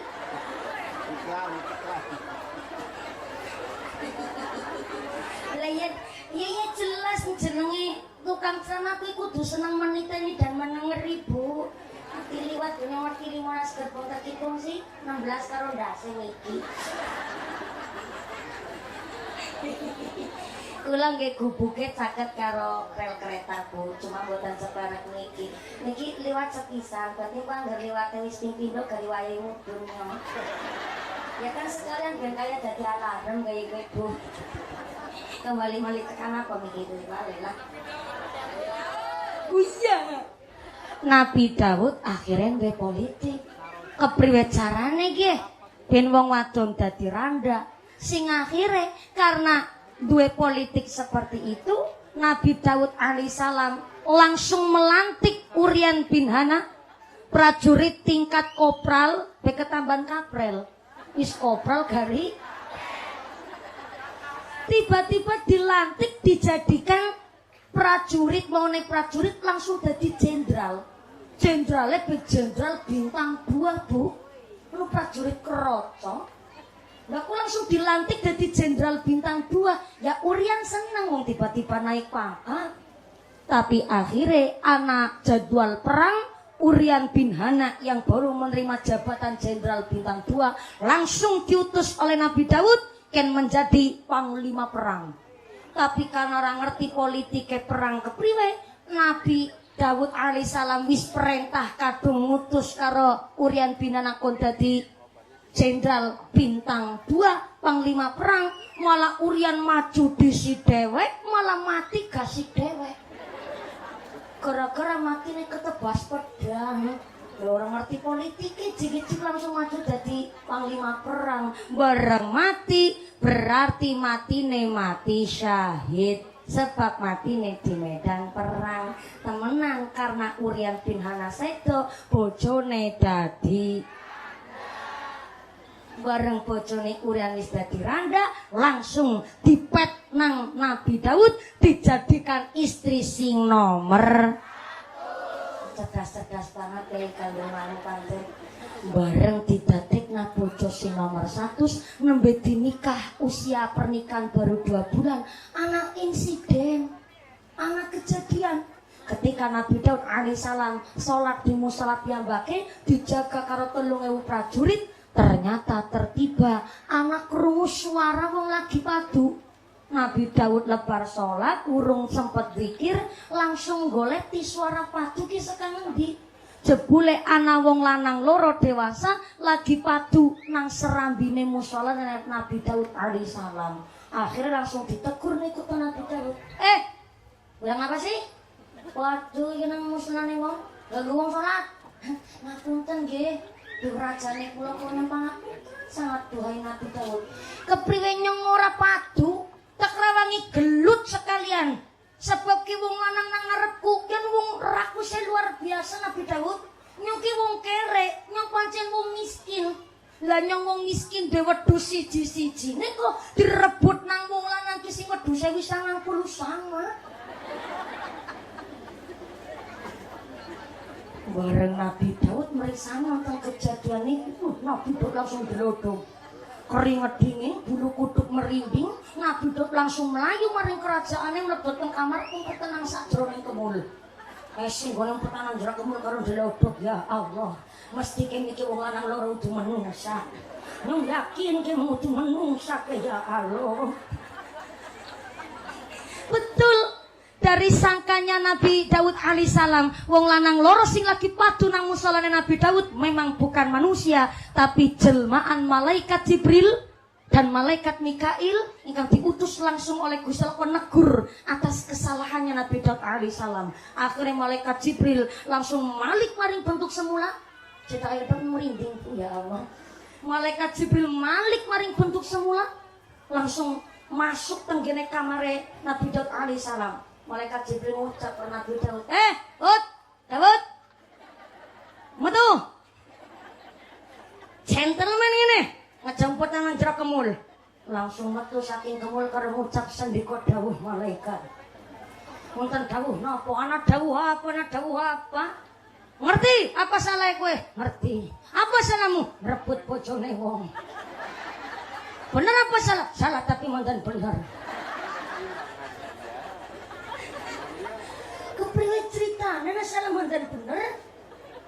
Speaker 2: Lah ya jelas jenenge tukang sana kuwi kudu seneng meniteni dan menengeri, Bu. Ngerti liwat dunia ngerti 15 gerbong tak hitung sih 16 karo ndase niki. Kula nggih gubuke caket karo rel kereta, Bu. Cuma mboten separek niki. Niki liwat sepisan, berarti kok anggar liwate wis ping pindho gari wayahe mudhun ya. Ya kan sekalian ben kaya dadi alarm kaya kowe, Bu. Kembali tekan apa niki itu balik lah. Iya. Nabi Daud akhirnya duwe politik. Kepriwe carane nggih? Ben wong wadon dadi randa. Sing akhire karena duwe politik seperti itu, Nabi Daud alaihissalam langsung melantik Uryan bin Hana, prajurit tingkat kopral, ketambahan kaprel. Wis kopral gari. Tiba-tiba dilantik dijadikan prajurit, mau naik prajurit langsung jadi jenderal. Jenderalnya jenderal bintang 2, Bu. Lu prajurit keroco. Aku langsung dilantik jadi jenderal bintang 2. Ya Uryan seneng wong tiba-tiba naik pangkat. Tapi akhirnya anak jadwal perang Uryan bin Hana yang baru menerima jabatan jenderal bintang 2 langsung diutus oleh Nabi Daud ken menjadi panglima perang. Tapi karena orang ngerti politiknya perang kepriwe, Nabi Daud alaihissalam wis perintah kadung ngutus karo Uryan bin Hana kon dadi jenderal bintang 2 panglima perang, malah Uryan maju di si dewek malah mati gak si dewek. Gara-gara mati nih ketebas pedang. Ya orang ngerti politiknya jigit-jigit langsung maju jadi panglima perang. Bareng mati berarti mati syahid. Sebab mati di medan perang. Temenan karena Uryan bin Hana sedo bojone dadi bareng bojone Uryan wis dadi randa, langsung dipet nang Nabi Daud dijadikan istri sing nomor. Cerdas banget kayak kandung manuk pancen. Bareng didadik na bojo sing nomor 100 nembe dinikah, usia pernikahan baru 2 bulan, anak insiden, anak kejadian. Ketika Nabi Daud alaihissalam sholat di musala piyambake dijaga karo 3000 prajurit, ternyata tertiba anak krungu suara wong lagi padu. Nabi Daud lebar sholat, urung sempet zikir, langsung golek di suara padu ki sekang endi. Jebule ana wong lanang loro dewasa lagi padu nang serambine musala Nabi Daud alaihissalam. Akhirnya langsung ditegur nih ikut Nabi Daud. Bilang apa sih? Waduh, ini nang musolane wong, ganggu wong sholat. Ngapunten nggih. Durajane kula kok nempang sangat duhai Nabi Daud. Kepriwe nyong ora padu, tak rawangi gelut sekalian. Sebab ki wong lanang nang ngarepku kan wong rakuse luar biasa Nabi Daud. Nyong ki wong kere, nyong pancen wong miskin. Lah nyong wong miskin dhewe wedhus siji-sijine kok direbut nang wong lanang ki sing wedhuse wis 90 sama. Bareng Nabi Daud meriksa tentang kejadian itu, Nabi Daud langsung gelodong. Keringet dingin, bulu kuduk merinding, Nabi Daud langsung melayu maring kerajaannya mlebet teng kamar kumpul tenang sakjroning kemul. Sing golong petanang jero kemul karo gelodong, ya Allah. Mesti kene iki wong lanang loro udu menungsa. Nung yakin ki udu menungsa ya Allah. Betul. Dari sangkanya Nabi Daud alaihissalam, wong lanang loro sing lagi padu nang musolane Nabi Daud memang bukan manusia, tapi jelmaan malaikat Jibril dan malaikat Mikail yang diutus langsung oleh Gusti Allah menegur atas kesalahannya Nabi Daud alaihissalam. Akhirnya malaikat Jibril langsung balik maring bentuk semula. Cerita air merinding, ya Allah. Malaikat Jibril balik maring bentuk semula, langsung masuk tenggene kamare Nabi Daud alaihissalam. Malaikat Jibril ngucap ke Nabi Daud, Daud, metu, gentleman ini, ngejemput nang jero kemul, langsung metu saking kemul karo ngucap sendika dawuh malaikat, Wonten dawuh napa? Ana dawuh apa? Ana dawuh apa? Ngerti apa salah kowe? Ngerti. Apa salahmu? Rebut bojone wong. Bener apa salah? Salah tapi mantan bener. Kepriwe ceritane nek salah mantan bener?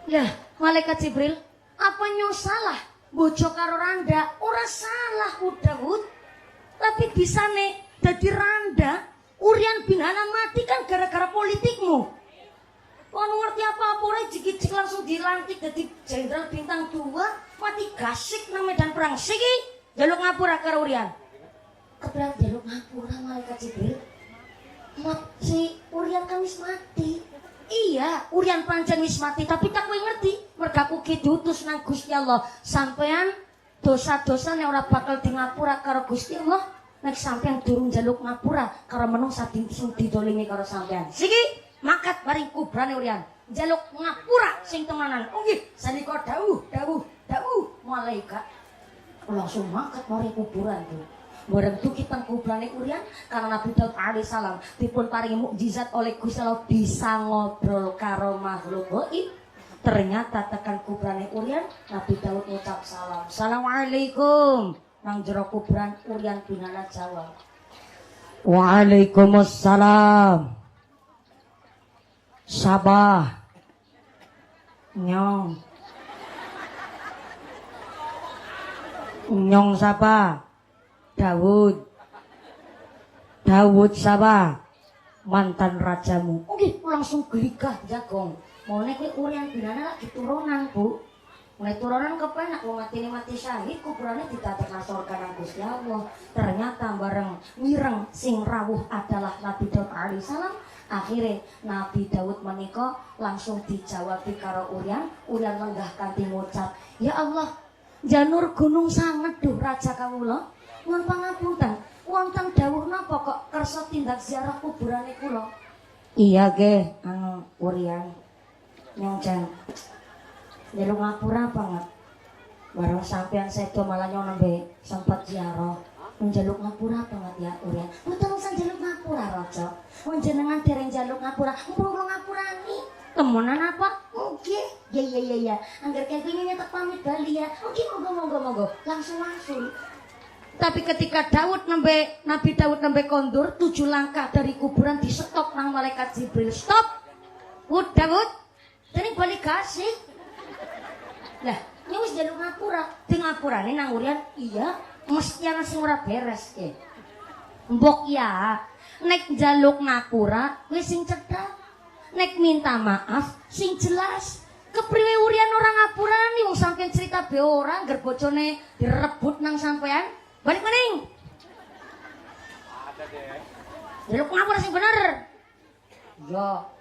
Speaker 2: Lah, malaikat Jibril, apa nyo salah? Bojo karo Randa ora salah ku Daud. Tapi bisane dadi Randa, Uryan bin Hanam mati kan gara-gara politikmu. Kono ngerti apa-apa ora jigit-jig langsung dilantik dadi jenderal bintang 2, mati gasik nang medan perang. Siki jaluk ngapura karo Uryan. Kebetulan jaluk ngapura malaikat Jibril. Si Uryan kan wis mati. Iya, Uryan pancen wis mati, tapi tak kowe ngerti, mergaku ki diutus nang Gusti Allah. Sampean dosa-dosane ora bakal di ngapura karo Gusti Allah. Nek sampean durung jaluk ngapura karo menungsa sing didolimi karo sampean. Siki makat bareng kubrane Uryan. Jaluk ngapura sing temenan. Oh nggih, sanika dawuh malaikat. Langsung makat mari kuburan tuh. Bareng itu kita kubrane Uryan karena Nabi Daud alaihissalam dipun paringi mukjizat oleh Gusti Allah bisa ngobrol karo makhluk gaib. Ternyata tekan kubrane Uryan Nabi Daud ngucap salam. Assalamualaikum. Nang jero kuburan Uryan bin Hanam jawab. Waalaikumsalam. Sabah. Nyong. Nyong sapa? Daud sapa? Mantan rajamu. Oke, langsung gelikah jagong. Mulai kowe Uryan bin Hanam lagi turunan, Bu. Mulai turunan kepenak wong mati syahid kuburane ditatek surga nang Gusti Allah. Ternyata bareng mireng sing rawuh adalah Nabi Daud alaihissalam. Akhirnya Nabi Daud menika langsung dijawab karo Uryan. Uryan lenggah kanthi ngucap, "Ya Allah, janur gunung sanget duh raja kawula. Nuwun pangapunten, wonten dawuh napa kok kersa tindak ziarah kuburane kula?" Iya ge, Uryan. Nyong jan. Jaluk ngapura banget. Bareng sampean sedo malah nyong nembe sempat ziarah. Njaluk ngapura banget ya Uryan. Mboten usah njaluk ngapura raja. Wong jenengan dereng njaluk ngapura, mumpung kula ngapurani. Temenan apa? Oke. Ya. Angger kaya pengen nyetek pamit bali ya. Oke, monggo. Langsung. Tapi ketika Nabi Daud nembe kondur 7 langkah dari kuburan disetop nang malaikat Jibril. Stop. Daud. Tadi balik kasih. Lah, ini wis jaluk ngapura. Di ngapurane nang Uryan, iya, mesti ana sing ora beres ya. Mbok ya, nek jaluk ngapura wis sing cedhak. Nek minta maaf sing jelas. Kepriwe Uryan ora ngapurani wong sampeyan cerita be ora ngger bojone direbut nang sampeyan. Balik maning. Ada deh. Jaluk ngapura sing bener. Yo.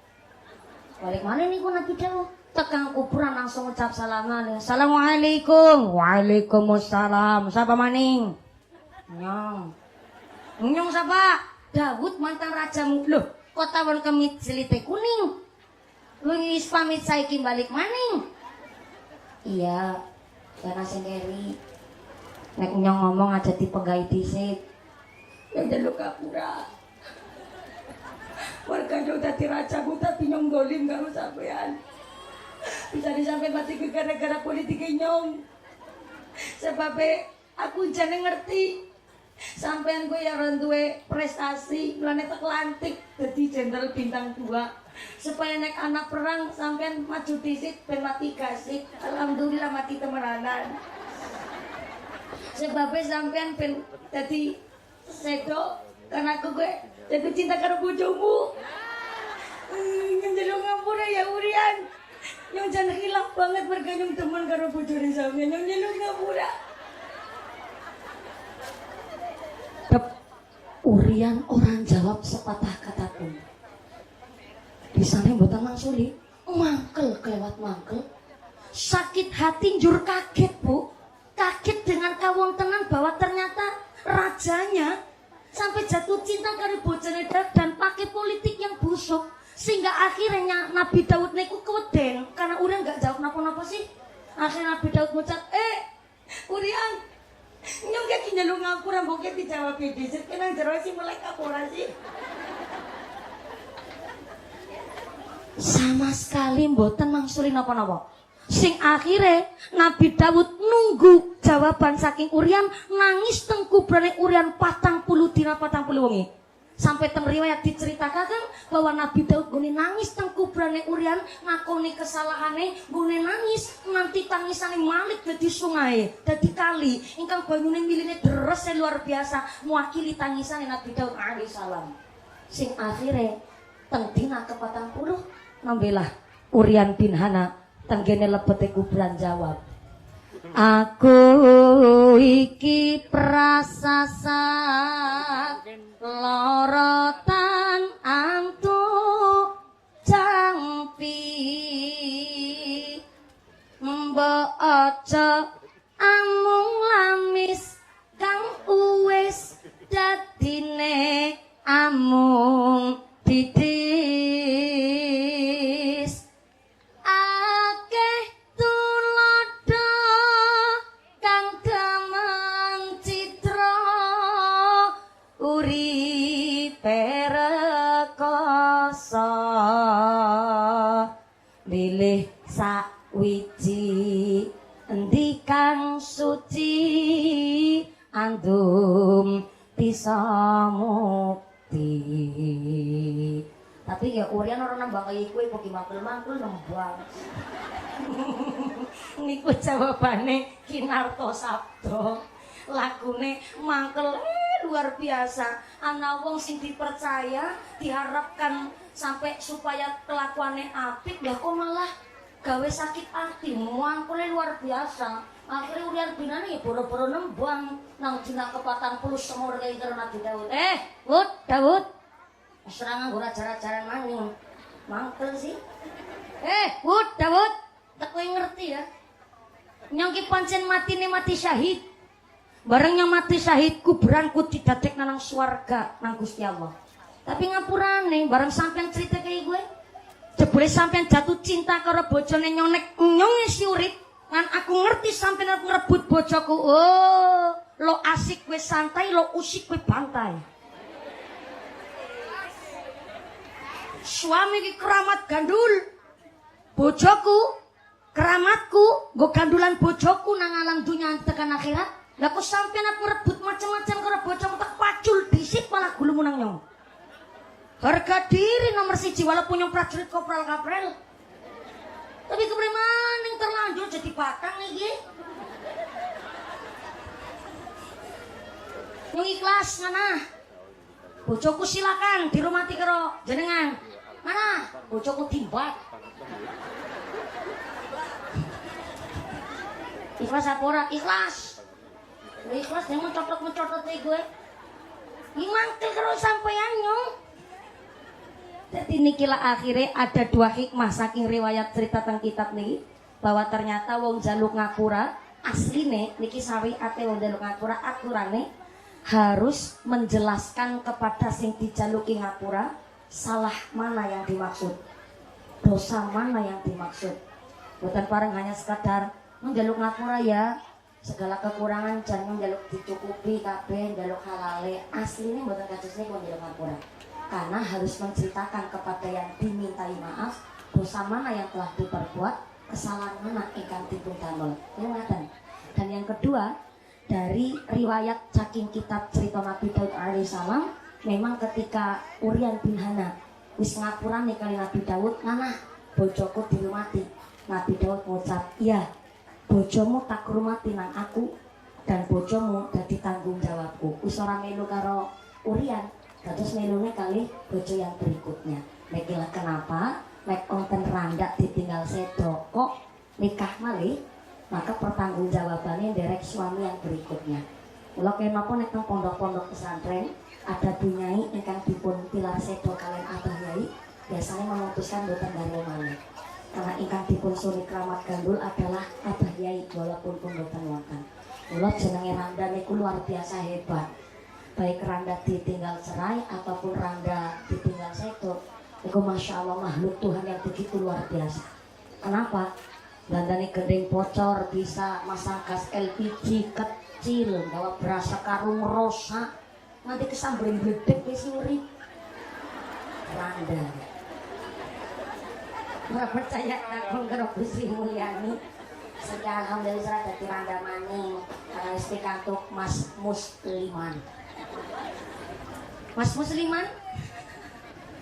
Speaker 2: Balik mana niku Nabi Daud? Tekan kuburan langsung ucap salaman. Assalamualaikum. Waalaikumsalam. Sapa maning? Nyong sapa? Daud mantan rajamu. Loh, kok tawon kemit selite kuning? Lu wis pamit saiki balik maning? Iya, karena sendiri. Nek nyong ngomong aja dipegai dhisik. Ya jaluk kapura. Warga jauh dadi rajaku tapi nyong dolim karo sampean. Bisa disampai mati ke gara-gara politik nyong. Sebab aku jane ngerti sampean gue ya orang duwe prestasi planet lantik jadi jenderal bintang 2 supaya naik anak perang sampean maju disit ben mati gasik. Alhamdulillah mati temenanan. Sebab sampean ben jadi sedo karena aku gue jatuh cinta karo bojomu. Njaluk ngapura ya Uryan. Yang jangan hilaf banget berganyung teman karo bojone sampeyan. Yang jaluk ngapura. Uryan orang jawab sepatah kata pun. Di sana mboten mangsuli, mangkel kelewat mangkel. Sakit hati njur kaget, Bu. Kaget dengan kawontenan bahwa ternyata rajanya sampai jatuh cinta karo bojone dan pakai politik yang busuk. Sehingga akhirnya Nabi Daud niku keweden karena Uryan nggak jawab napa-napa sih. Akhirnya Nabi Daud ngucap, Uryan, nyong ki njaluk ngapura mbok ki dijawab dhisik kenang jero sih melek kapora sih. sama sekali mboten mangsuli napa-napa. Sing akhire Nabi Daud nunggu jawaban saking Uryan, nangis teng kubrane Uryan 40 dina 40 wengi. Sampai teng riwayat diceritakan bahwa Nabi Daud gune nangis teng kubrane Uryan, ngakoni kesalahane, gune nangis nganti tangisane malik dadi sungai, dadi kali ingkang banyune miline deres luar biasa mewakili tangisane Nabi Daud alaihi salam. Sing akhire teng dina ke-40 nambelah Uryan bin Hana tenggene lebete kuburan jawab, aku iki prasasat lorotan antu jampi mbok aja amung lamis kang uwis dadine amung didis akeh tulodo kang damang citra uripe rekoso milih sakwiji endi kang suci andum bisa mukti. Tapi ya Uryan ora nambah kaya kowe kok mangkel-mangkel nembang. Niku jawabane Kinarto Sabdo. Lagune mangkel luar biasa. Ana wong sing dipercaya, diharapkan sampai supaya kelakuannya apik, lah kok malah gawe sakit hati. Mangkele luar biasa. Akhirnya Uryan bin Hana ya boro-boro nembang nang dina ke-40 semur kaya karo Nabi Daud. Daud. Serangan gue raja-rajaran maning mangkel sih. Daud, tak kowe ngerti ya. Nyongki pancen matine mati syahid. Barengnya mati syahid kuburanku didadekna nang swarga nang Gusti Allah. Tapi ngapurane bareng sampean cerita kayak gue. Jebule sampean jatuh cinta karo bojone nyonek nyong si urip. Kan aku ngerti sampean aku ngerebut bojoku. Oh, lo asik gue santai, lo usik gue bantai. Suami ki keramat gandul, bojoku keramatku, gue gandulan bojoku nang alam dunia tekan akhirat. Lah kok sampean aku rebut macam-macam karo bojoku tak pacul disik malah gulumu nang nyong. Harga diri nomor 1 walaupun nyong prajurit kopral kaprel. Tapi kepriman yang terlanjur jadi batang iki. Nyong ikhlas ngana. Bojoku silakan dirumati karo jenengan. Mana? Bojoku timbat. Ikhlas apa ora? Ikhlas. Ikhlas yang mencotot gue. Mangkel karo sampeyan nyong. Jadi nikilah akhirnya ada 2 hikmah saking riwayat cerita teng kitab niki bahwa ternyata wong jaluk ngapura asline niki syariate wong jaluk ngapura aturane harus menjelaskan kepada sing dijaluki ngapura salah mana yang dimaksud, dosa mana yang dimaksud. Bukan pareng hanya sekadar menjaluk ngapura ya segala kekurangan jangan menjaluk dicukupi kabeh njaluk halale. Aslinya bukan kasusnya menjaluk ngapura karena harus menceritakan kepada yang dimintai maaf dosa mana yang telah diperbuat, kesalahan mana ingkang dipun damel. Dan yang kedua dari riwayat saking kitab cerita Nabi Daud alaihissalam, memang ketika Uryan bin Hana wis ngapurane kali Nabi Daud, "Nana, bojoku dirumati." Nabi Daud ngucap, "Iya, bojomu tak rumati nang aku dan bojomu dadi tanggung jawabku." Wis ora melu karo Uryan, terus melune kali bojo yang berikutnya. Mekilah kenapa nek konten randak ditinggal sedo kok nikah malih, maka pertanggungjawabannya derek suami yang berikutnya. Kalau kenapa nek nang pondok-pondok pesantren ada bunyai ingkang dipun pilar sedo kalian abah yai biasanya memutuskan boten garwa maneh. Karena ingkang dipun suni keramat gandul adalah abah yai walaupun pun boten wonten. Kula jenenge Randa niku luar biasa hebat. Baik Randa ditinggal cerai ataupun Randa ditinggal sedo, itu masya Allah makhluk Tuhan yang begitu luar biasa. Kenapa? Dandani gending bocor bisa masang gas LPG kecil, bawa berasa karung rosa, nanti kesambring bledek wis urip. Randa. Ora percaya takon karo Bu Sri Mulyani. Sekian alhamdulillah dadi randa maning. Wis pikantuk Mas Musliman. Mas Musliman?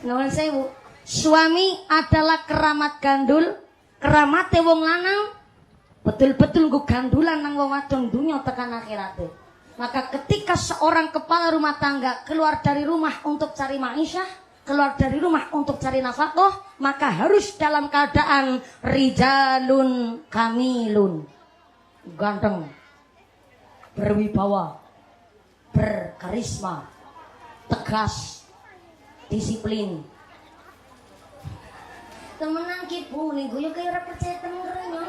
Speaker 2: Nuwun sewu. Suami adalah keramat gandul, keramate wong lanang betul-betul nggo gandulan nang wong wadon dunya tekan akhirate. Maka ketika seorang kepala rumah tangga keluar dari rumah untuk cari ma'isyah, keluar dari rumah untuk cari nafkah, maka harus dalam keadaan rijalun kamilun, ganteng, berwibawa, berkarisma, tegas, disiplin. Temenan ki Bu ning yo kaya ora percaya temen yo.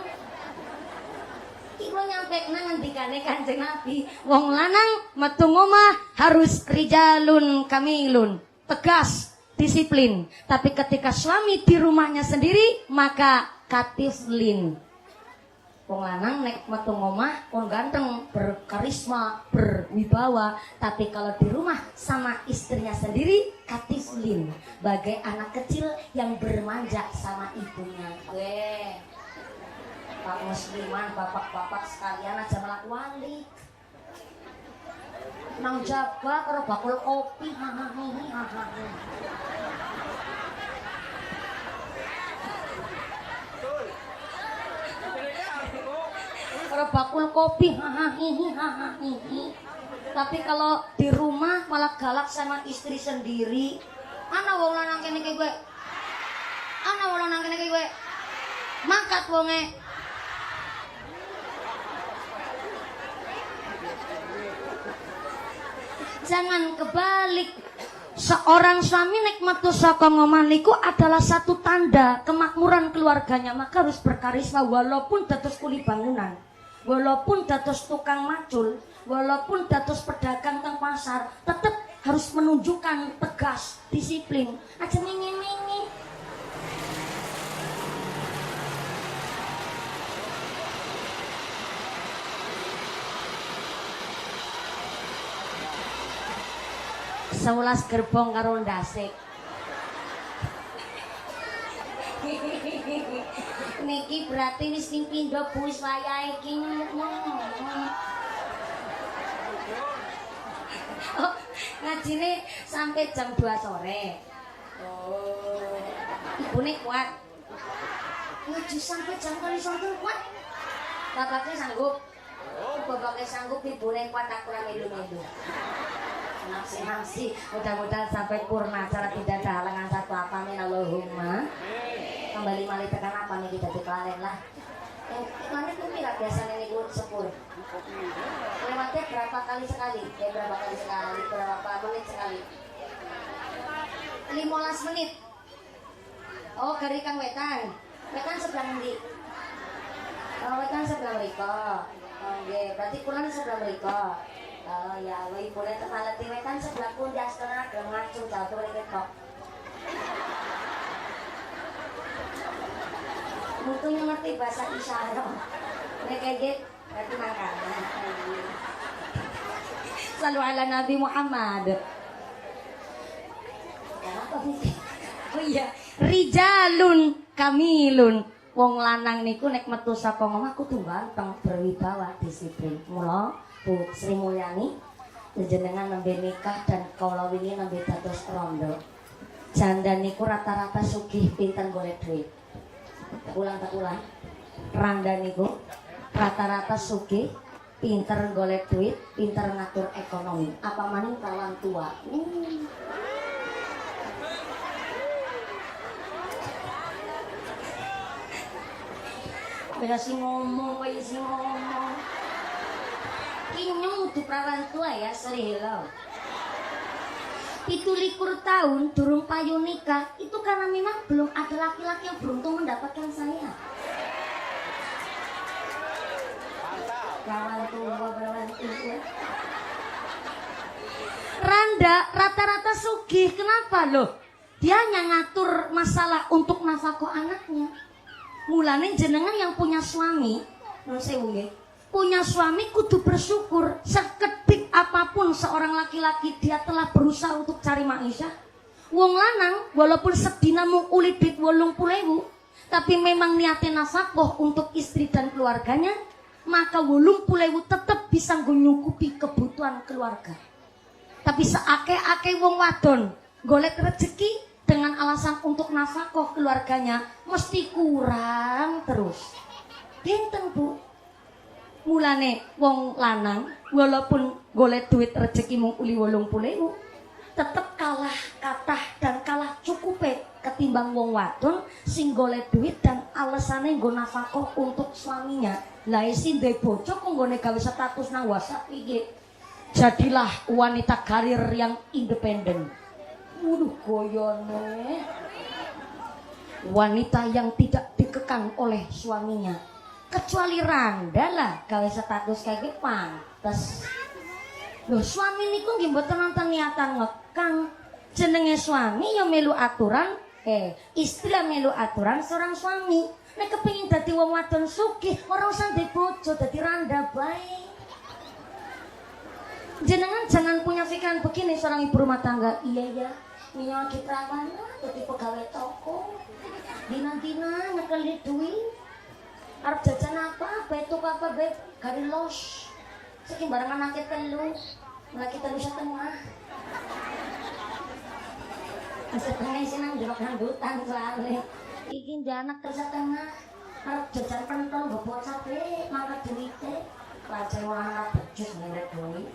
Speaker 2: Iki kok nyampe nang ngendikane Kanjeng Nabi, wong lanang metu omah harus rijalun kamilun, tegas, disiplin. Tapi ketika suami di rumahnya sendiri maka katiflin. Wong lanang nek metu omah kon ganteng, berkarisma, berwibawa, tapi kalau di rumah sama istrinya sendiri katiflin, bagai anak kecil yang bermanja sama ibunya. Gue Pak Musliman, bapak-bapak sekalian aja malah wali nang jaga karo bakul kopi karo bakul kopi tapi kalau di rumah malah galak sama istri sendiri. Ana wong lanang kene iki kowe, ana wong lanang kene iki kowe mangkat wonge. Jangan kebalik. Seorang suami nek metu saka ngomah niku adalah satu tanda kemakmuran keluarganya, maka harus berkarisma walaupun dados kuli bangunan, walaupun dados tukang macul, walaupun dados pedagang teng pasar, tetap harus menunjukkan tegas, disiplin. Aja menye-menye. Sewelas gerbong karo ndasik. Niki berarti wis ning pindho Bu wis wayahe iki. Oh, ngajine sampai jam 2 sore. Oh. Ibune kuat. Ngaji sampai jam 2 sore kuat. Bapaknya sanggup. Bapaknya sanggup, ibune kuat aku ora melu-melu. Nafsi, mudah-mudahan sampai purna acara tidak ada halangan satu apa min Allahumma. Kembali malih tekan apa nih kita diklaren lah. Iklannya tuh mira biasanya nih gue sepur. Lewatnya berapa kali sekali? Berapa kali sekali? Berapa menit sekali? 15 menit. Oh, dari Kang Wetan. Wetan sebelah nanti. Oh, Wetan sebelah mereka. Oh, iya. Berarti pulang sebelah mereka. Oh ya, woi boleh teman letih wetan sebelah pun jas kena ngacung jatuh lagi kok. Mungkin ngerti bahasa isyarat. Mereka gitu, berarti makanan. Selalu ala Nabi Muhammad. Apa nih? Oh iya, rijalun kamilun. Wong lanang niku nek metu saka omah kudu ganteng, berwibawa, disiplin. Mula Bu Sri Mulyani jenengan nembe nikah dan kala wingi nembe dados rondo. Janda niku rata-rata sugih pinter golek duit. Tak ulang. Randa niku rata-rata sugih pinter golek duit, pinter ngatur ekonomi. Apa maning kawan tua. Beda sing ngomong, kaya sing ngomong. Inyong udah perawan tua ya, sorry hello. 17 tahun durung payu nikah, itu karena memang belum ada laki-laki yang beruntung mendapatkan saya. Perawan tua. Randa rata-rata sugih, kenapa loh? Dia hanya ngatur masalah untuk nafkah anaknya. Mulane jenengan yang punya suami, punya suami kudu bersyukur. Sekedik apapun seorang laki-laki dia telah berusaha untuk cari ma'isyah. Wong lanang walaupun sedina mung uli duit 80.000, tapi memang niatnya nafkah untuk istri dan keluarganya, maka 80.000 tetap bisa nyukupi kebutuhan keluarga. Tapi seake-ake wong wadon golek rezeki dengan alasan untuk nafkah keluarganya mesti kurang terus. Pinten Bu? Mulane wong lanang walaupun golek duit rezeki mung uli 80.000 tetep kalah kathah dan kalah cukupe ketimbang wong wadon sing golek duit dan alesane nggo nafkah untuk suaminya. Lah isi ndek bojo kok nggone gawe status nang WhatsApp iki. Jadilah wanita karir yang independen. Waduh goyone. Wanita yang tidak dikekang oleh suaminya. Kecuali Randa lah gawe status kayak gitu pantes. Loh suami niku nggih mboten nonton niatan ngekang. Jenenge suami ya melu aturan, istri lah melu aturan seorang suami. Nek kepengin dadi wong wadon sugih, ora usah ndek bojo, dadi Randa bae. Jenengan jangan punya pikiran begini seorang ibu rumah tangga. Iya ya, minyak kita mana dadi pegawai toko. Dina-dina nyekeli duit. Arep jajan apa? Betuk apa, Beb? Gari los. Saking barengan anake telu. Lagi telu setengah. Setengah sih nang jeruk rambutan soalnya. Iki anak tersetengah. Arep jajan pentol bobot sapi, mangkat duite. Lajeng wong anak becus ngelek duit.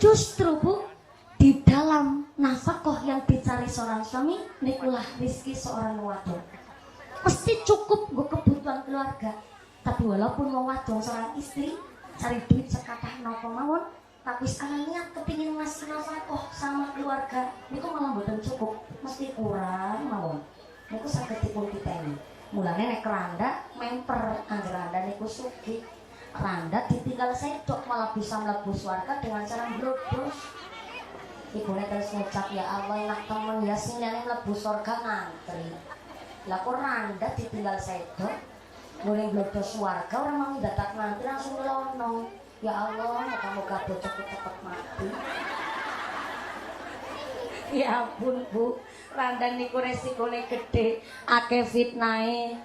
Speaker 2: Justru Bu, di dalam nafkah yang dicari seorang suami, nikulah rezeki seorang wadon. Pasti cukup gue kebutuhan keluarga. Tapi walaupun mau wadon seorang istri cari duit sekathah napa mawon, tapi sekarang niat kepingin ngasih nafkah sama keluarga, niku malah mboten cukup, mesti kurang mawon. Niku saged dipun titeni. Mulane nek Randa memper anggere Randa niku sugih. Randa ditinggal sedok malah bisa mlebu swarga dengan cara mblodhos. Ibune terus ngucap, ya Allah enak temen ya sing liyane mlebu surga ngantri. Lah kok Randa ditinggal sedok boleh mblodhos swarga ora mau dadak ngantri langsung lono. Ya Allah moga-moga bocahku cepet mati. Ya ampun Bu, Randa niku resikone gede, akeh fitnahe,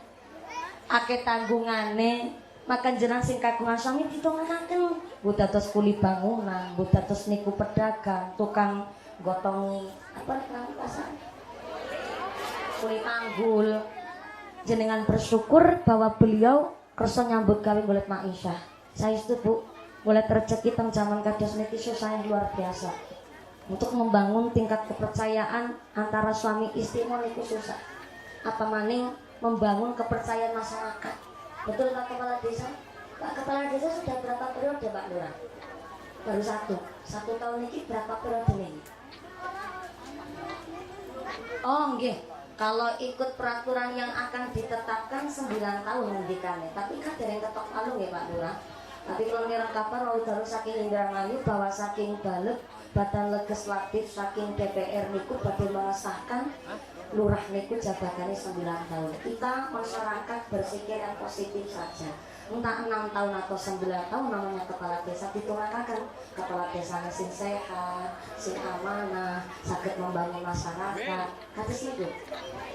Speaker 2: akeh tanggungane. Maka jenang sing kagungan suami ditongakaken. Bu dados kuli bangunan, bu dados niku pedagang, tukang gotongi apa nang pasar. Kuli panggul. Jenengan bersyukur bahwa beliau kersa nyambut gawe golek maisha. Saestu Bu, golek rezeki teng jaman kados niki susah luar biasa. Untuk membangun tingkat kepercayaan antara suami istri niku susah. Apa maning membangun kepercayaan masyarakat. Betul Pak Kepala Desa? Pak Kepala Desa sudah berapa periode Pak Lurah? Baru satu tahun ini berapa periode ini? Oh nggih, kalau ikut peraturan yang akan ditetapkan 9 tahun ngendikane. Tapi kan dereng ketok palu nggih Pak Lurah. Tapi kalau nirang kabar baru saking Indramayu bahwa saking balik Badan Legislatif saking DPR niku badhe mengesahkan lurah niku jabatannya 9 tahun. Kita masyarakat berpikir yang positif saja. Entah 6 tahun atau 9 tahun namanya kepala desa ditungakaken. Kepala desanya sing sehat, sing amanah, saged membangun masyarakat. Kados niku.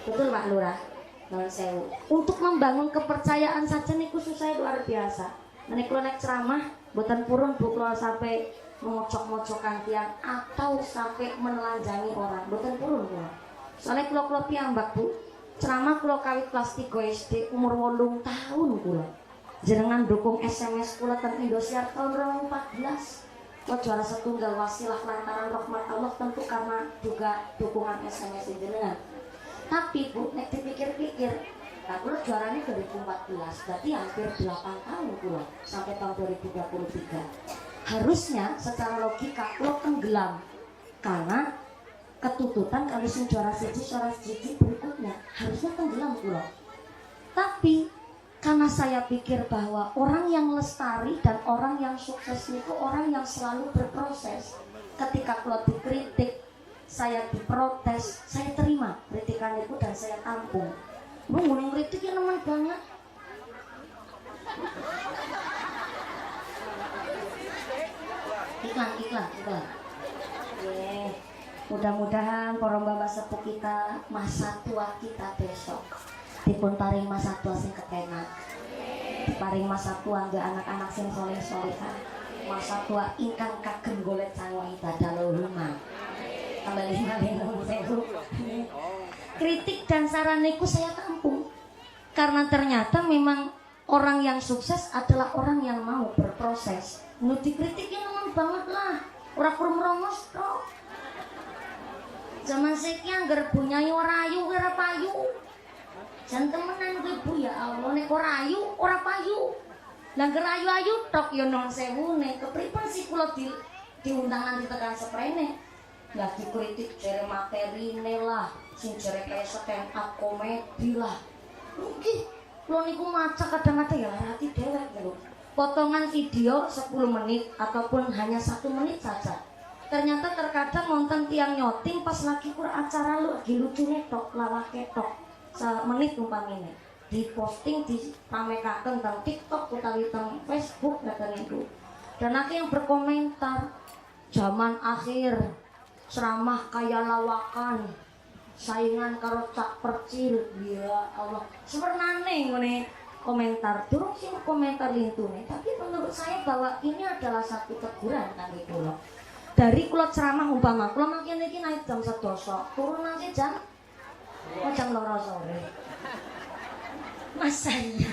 Speaker 2: Betul Pak Lurah? Nuwun sewu. Untuk membangun kepercayaan saja niku susah luar biasa. Menika nek ceramah boten purun Bu kula sampai mengocok-ngocokkan tiang atau sampai menelanjangi orang. Boten purun kula. Soalnya kula piyambak Bu, ceramah kula kawit kelas 3 SD umur 8 tahun kula. Jenengan dukung SMS kula ten Indosiar tahun 2014. Kula juara setunggal wasilah lantaran rahmat Allah tentu karena juga dukungan SMS jenengan. Tapi Bu, nek dipikir-pikir, nah kula juaranya 2014, berarti hampir 8 tahun kula sampai tahun 2023. Harusnya secara logika kula tenggelam karena ketututan kalau sing juara siji berikutnya harusnya tenggelam kula. Tapi karena saya pikir bahwa orang yang lestari dan orang yang sukses itu orang yang selalu berproses. Ketika kula dikritik, saya diprotes, saya terima kritikan itu dan saya tampung. Lu nguning kritik ya nemen banget. Iklan. Mudah-mudahan para mbak sepuh kita, masa tua kita besok dipun paring masa tua sing kepenak, diparing masa tua nggo anak-anak sing soleh-solehah, masa tua ingkang kagem golek sangu ibadah luhuma. Kembali malih nuwun sewu. Kritik dan saran niku saya tampung karena ternyata memang orang yang sukses adalah orang yang mau berproses. Nu dikritik ya nemen banget lah, ora kurum rongos tok. Zaman saiki anggar bunyayi ora ayu ora payu. Jan temenan kuwi Bu ya Allah, nek ora ayu ora payu. Lah anggar ayu-ayu tok ya non sewune, kepripun sih kula diundang nanti tekan seprene. Lah dikritik jere materine lah, sing jere kaya stand up komedi lah. Nggih, kula niku maca kadang-kadang ya hati dewek lho. Potongan video 10 menit ataupun hanya 1 menit saja. Ternyata terkadang nonton tiang nyoting pas lagi kurang acara lu lagi lucunya tok, lawake tok. Semenit umpamine diposting dipamekaken teng TikTok utawi teng Facebook ngaten niku. Dan akeh yang berkomentar zaman akhir ceramah kaya lawakan saingan karo cak percil ya Allah sebenarnya ngene komentar durung sing komentar lintune tapi menurut saya bahwa ini adalah satu teguran kangge kula dari kula ceramah umpama kula makin iki naik jam 11 turun nanti jam jam 2 sore masanya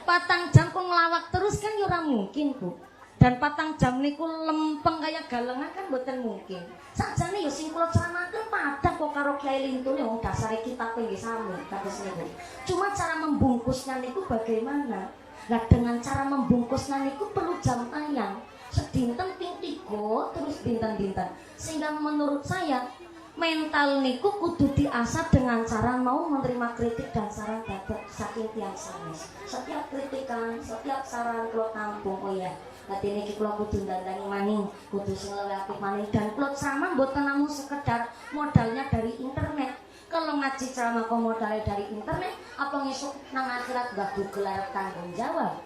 Speaker 2: patang jam kok ngelawak terus kan ya ora mungkin Bu. Dan patang jam niku lempeng kayak galengan kan mboten mungkin. Sakjane ya sing kula ceramaken padha kok karo Kyai Lintune wong dasare kitabe nggih sami kados niku. Cuma cara membungkusnya niku bagaimana? Nah dengan cara membungkusnya niku perlu jam tayang. Sedinten ping 3 terus dinten-dinten. Sehingga menurut saya mental niku kudu diasah dengan cara mau menerima kritik dan saran dadak saking tiyang sanes. Setiap kritikan, setiap saran kula tampung oh ya. Nanti ini kula kudu dandangi maning, kudu sing luwih apik maning dan kula ceramah mboten namung sekedar modalnya dari internet. Kalau ngaji ceramah kok modalnya dari internet, apa ngesuk nang akhirat gak gelar tanggung jawab.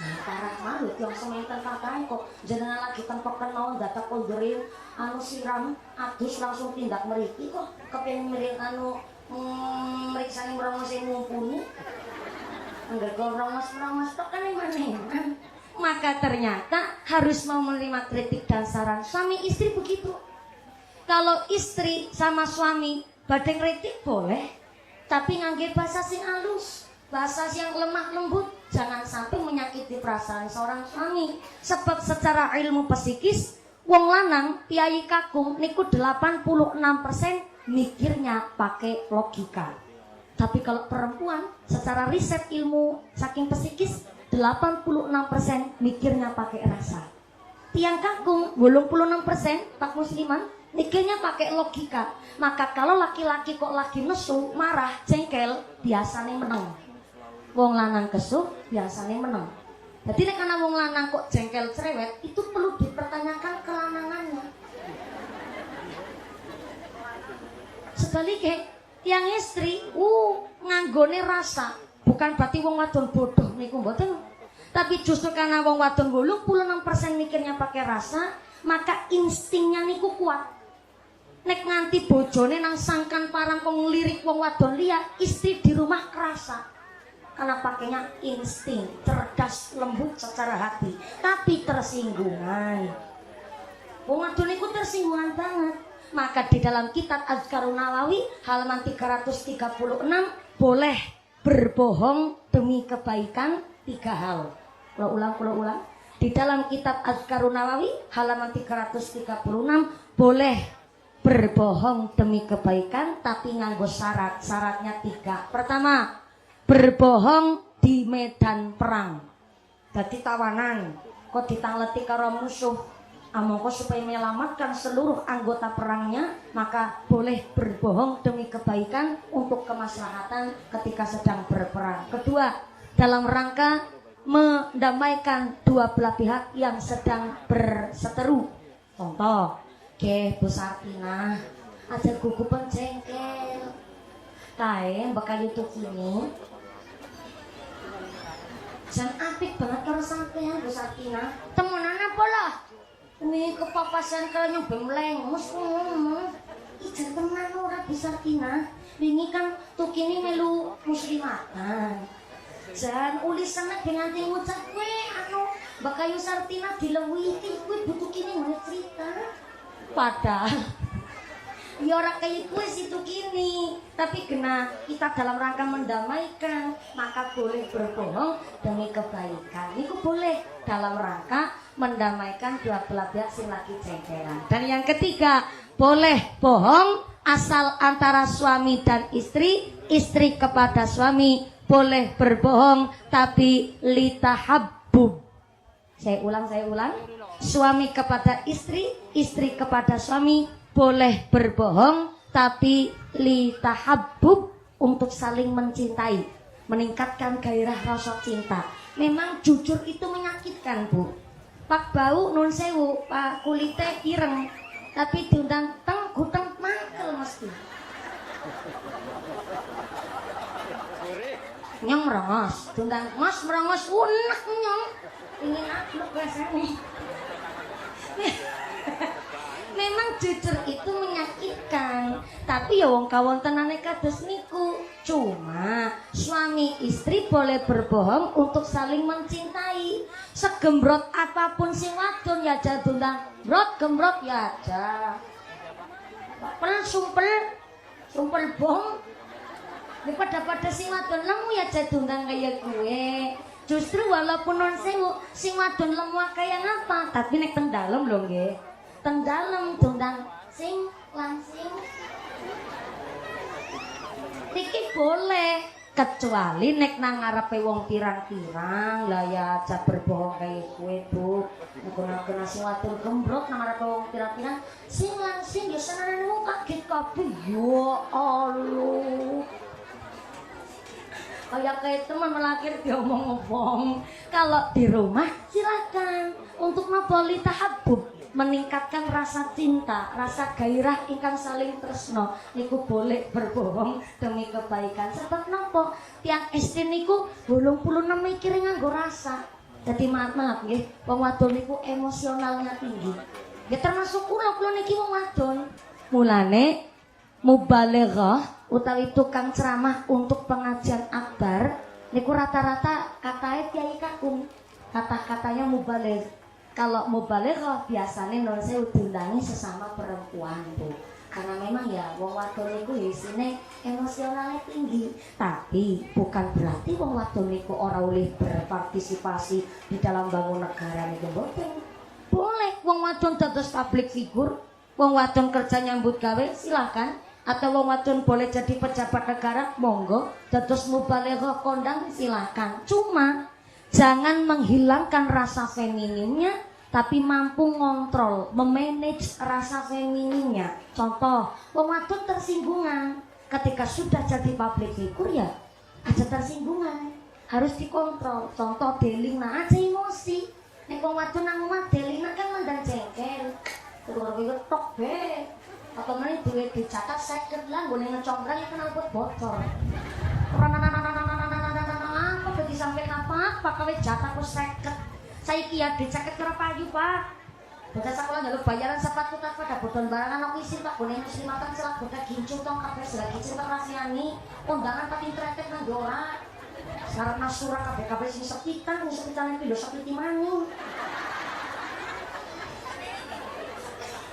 Speaker 2: Nah, parah malut yang semental katakan kok jenengan lagi tempokan mau data kolderin anu siram adus langsung tindak meriki kok kepengin miring anu meriksani merongos sing mumpuni. Angger kok rongos tok kan maneh. Maka ternyata harus mau menerima kritik dan saran suami istri begitu. Kalau istri sama suami badhe kritik boleh, tapi ngangge bahasa sing halus, bahasa yang lemah lembut, jangan sampai menyakiti perasaan seorang suami. Sebab secara ilmu psikis, wong lanang piyayi kakung niku 86% mikirnya pakai logika. Tapi kalau perempuan secara riset ilmu saking psikis 86% mikirnya pakai rasa. Tiang kakung 86% Pak Musliman mikirnya pakai logika. Maka kalau laki-laki kok lagi nesu, marah, jengkel, biasanya menang. Wong lanang kesuh biasanya menang. Jadi karena wong lanang kok jengkel cerewet itu perlu dipertanyakan kelanangannya. Sebaliknya tiang istri nganggone rasa. Bukan berarti wong wadon bodoh niku mboten. Tapi justru karena wong wadon 86% mikirnya pakai rasa, maka instingnya niku kuat. Nek nganti bojone nang sangkan parang kok ngelirik wong wadon liya, istri di rumah kerasa. Karena pakainya insting, cerdas, lembut secara hati, tapi tersinggungan. Wong wadon niku tersinggungan banget. Maka di dalam kitab Azkarun Nawawi halaman 336 boleh berbohong demi kebaikan 3 hal. Kalau ulang. Di dalam kitab Azkarun Nawawi halaman 336 boleh berbohong demi kebaikan tapi nganggo syarat. Syaratnya 3. Pertama, berbohong di medan perang. Jadi tawanan kok ditangleti karo musuh. Amangka supaya menyelamatkan seluruh anggota perangnya, maka boleh berbohong demi kebaikan untuk kemaslahatan ketika sedang berperang. Kedua, dalam rangka mendamaikan dua belah pihak yang sedang berseteru. Contoh, Bu Sartina ada gugupan jengkel. Kae bakal YouTube ini. Jan apik banget karo sampean Bu Sartina. Temenan apa lah? Ini kepapasan kalau nyoba melengus ijan tenan ora bisa Tina. Wingi kan tukini melu muslimatan. Jan ulisan nek dengan ngucap kowe anu Bakayu Sartina dilewihi kowe butuh kini ngene cerita. Padahal ya ora kaya kowe situ kini, tapi kena kita dalam rangka mendamaikan, maka boleh berbohong demi kebaikan. Itu boleh dalam rangka mendamaikan dua belah pihak sing lagi cengkeran. Dan yang ketiga, boleh bohong asal antara suami dan istri, istri kepada suami, boleh berbohong tapi litahabbub. Saya ulang. Suami kepada istri, istri kepada suami boleh berbohong tapi litahabbub, untuk saling mencintai, meningkatkan gairah rasa cinta. Memang jujur itu menyakitkan, Bu. Pak bau nun sewu, Pak kulite ireng, tapi diundang teng guteng mangkel mesti. Nyong merengos, diundang mas merengos unek nyong. Ingin aku biasanya. Memang jujur itu menyakitkan, tapi ya wong kawontenane kados niku. Cuma suami istri boleh berbohong untuk saling mencintai. Segembrot apapun sing wadon ya aja dundang brot gembrot ya aja. Sumpel bong. Daripada sing wadon lemu ya aja dundang kaya gue. Justru walaupun non sewu sing wadon lemu kaya ngapa, tapi nek teng dalem lho nggih. Teng dalem dundang sing langsing. Iki boleh, kecuali nek nang ngarepe wong pirang-pirang lah ya aja berbohong kaya kowe, Bu. Kena sing wadon gembrot nang ngarepe wong pirang-pirang sing langsing ya senenane wong kaget kabeh. Ya Allah. Kayak teman melakir diomong-omong. Kalau di rumah silakan untuk napa tahabbub, meningkatkan rasa cinta, rasa gairah ingkang saling tresno. Niku boleh berbohong demi kebaikan. Sebab napa? Tiang SD niku 86 mikir nganggo rasa. Jadi maaf nggih, wong wadon niku emosionalnya tinggi. Ya termasuk kula niki wong wadon. Mulane mubalighah utawi tukang ceramah untuk pengajian akbar niku rata-rata katae kiai kakung, kata-katanya mubaligh. Kalau mubalighah biasanya non saya diundangi sesama perempuan, Bu. Karena memang ya wong wadon niku isine emosionalnya tinggi, tapi bukan berarti wong wadon niku ora oleh berpartisipasi di dalam bangun negara niku mboten. Boleh wong wadon dados public figure, wong wadon kerja nyambut gawe silakan. Atau wong wadon boleh jadi pejabat negara, monggo. Dados mubalighah kondang silakan. Cuma jangan menghilangkan rasa femininnya, tapi mampu ngontrol, memanage rasa femininnya. Contoh, wong wadon tersinggungan ketika sudah jadi public figure ya aja tersinggungan, harus dikontrol. Contoh deling nah aja emosi. Nek wong wadon nang omah deling kan mendang jengkel. Terus kok tok be. Atau mana duit dicatat seket lah, gue ngecongkrang itu nangkut bocor. Apa udah disampaikan apa kawin jatah ku seket. Saya kia dicaket kira payu Pak. Bocah sekolah jalur bayaran sepatu tak pada bodon barangan aku isi Pak. Gue muslimatan selak bocah gincung tong kabeh selagi cinta rasiani. Undangan pating tretek nang dora. Syarat nasura kabeh sing sepitan itu dosa piti maning.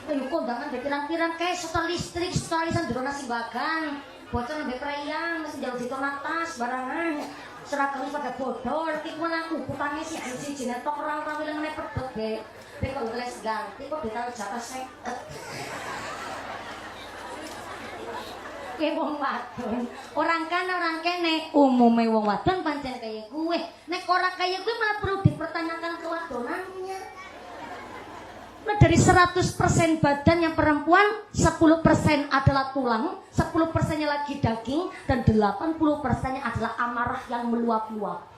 Speaker 2: Ayo kondangan dek pirang-pirang kayak setel listrik, setel lisan dulu nasi bagan. Bocor nambah perayaan, masih jauh di atas barangan. Seragam pada bodol, tik mana aku putangnya si jinetok orang bilang nih pedot deh. Dek kalau les ganti kok ditaruh jatah seket. Kayak wong wadon, orang kene umumnya wong wadon pancen kayak gue. Nek ora kayak gue malah perlu dipertanyakan kewadonannya. Nah, dari 100% badan yang perempuan 10% adalah tulang, 10%-nya lagi daging, dan 80%-nya adalah amarah yang meluap-luap.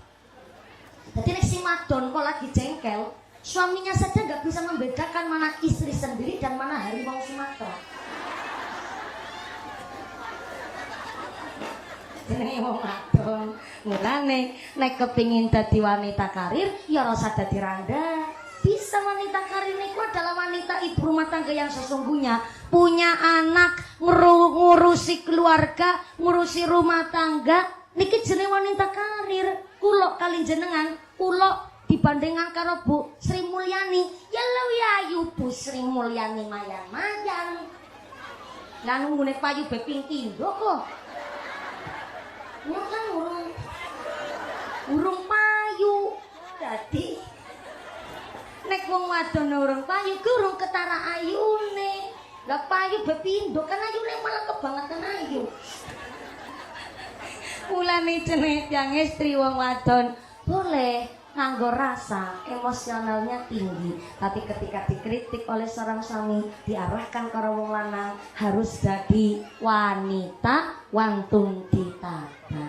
Speaker 2: Jadi nek si madon kok lagi jengkel, suaminya saja nggak bisa membedakan mana istri sendiri dan mana harimau Sumatera. Jenenge wong wadon, mulane nek kepingin dadi wanita karir, ya rasa dadi randa. Bisa wanita karir niku adalah wanita ibu rumah tangga yang sesungguhnya punya anak, ngurusi keluarga, ngurusi rumah tangga, niki jenenge wanita karir. Kulo kali jenengan, kulo dibandingkan karo Bu Sri Mulyani, ya luwih ayu Bu Sri Mulyani mayan-mayan. Lah nunggune payu beping pindho kok. Kan urung payu. Dadi nek wong wadon urung payu ku urung ketara ayune. Lah payu bepindo kan ayune malah kebangetan ayu. Mulane jenenge tiyang istri wong wadon boleh nganggo rasa emosionalnya tinggi, tapi ketika dikritik oleh seorang suami diarahkan ke wong lanang harus jadi wanita wantun ditata.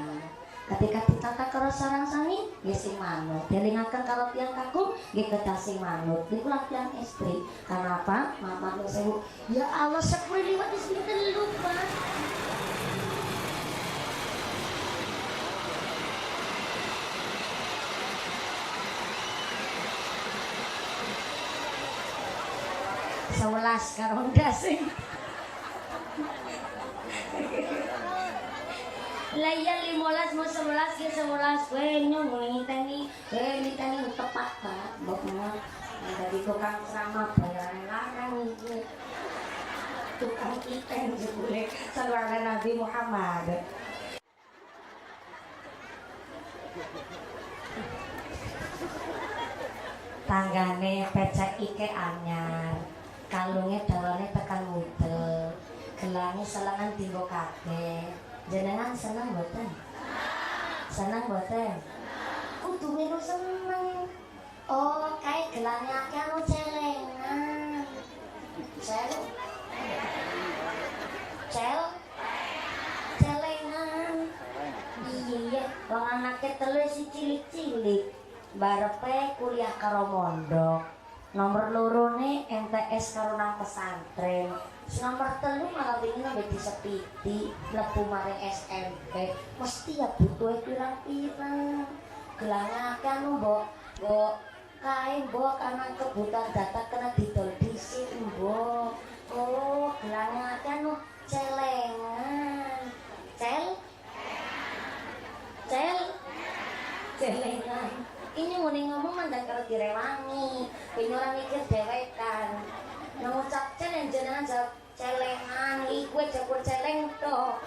Speaker 2: Ketika ditata karo seorang suami nggih sing manut, dielingaken karo tiyang kakung nggih kedah sing manut. Niku lah tiyang istri. Karena apa? Maaf sewu. Ya Allah, 10 liwat wis telu, Pak. Sewelas karo ndase. Lah iya 15 mau 11 ke 11 kowe ngiteni tepat banget mbok mah. Dari tukang ceramah bayaran larang iki. Tukang iten jebule salawat Nabi Muhammad. Tanggane pecek ike anyar. Kalunge dawane tekan mudel. Gelange selengan dinggo kabeh. Jenengan seneng mboten? Seneng mboten? Kudu melu seneng. Oh, kae gelange akeh anu celengan. Celengan. Iya, wong anake telu si cilik-cilik. Barepe kuliah karo mondok. Nomor lorone MTS karo nang pesantren. Nomor 3 malah wingi nembe disepiti mlebu maring SMP. Mesti ya butuhe pirang-pirang. Gelange akeh anu mbok kae mbok ana kebutuhan data kena didol dhisik mbok. Oh, gelange akeh anu celengan. Celengan. Ini muni ngomong mandan karo direwangi. Ben ora mikir dhewekan. Nang ucap jenengan jawab celengan, iku jebul celeng tok.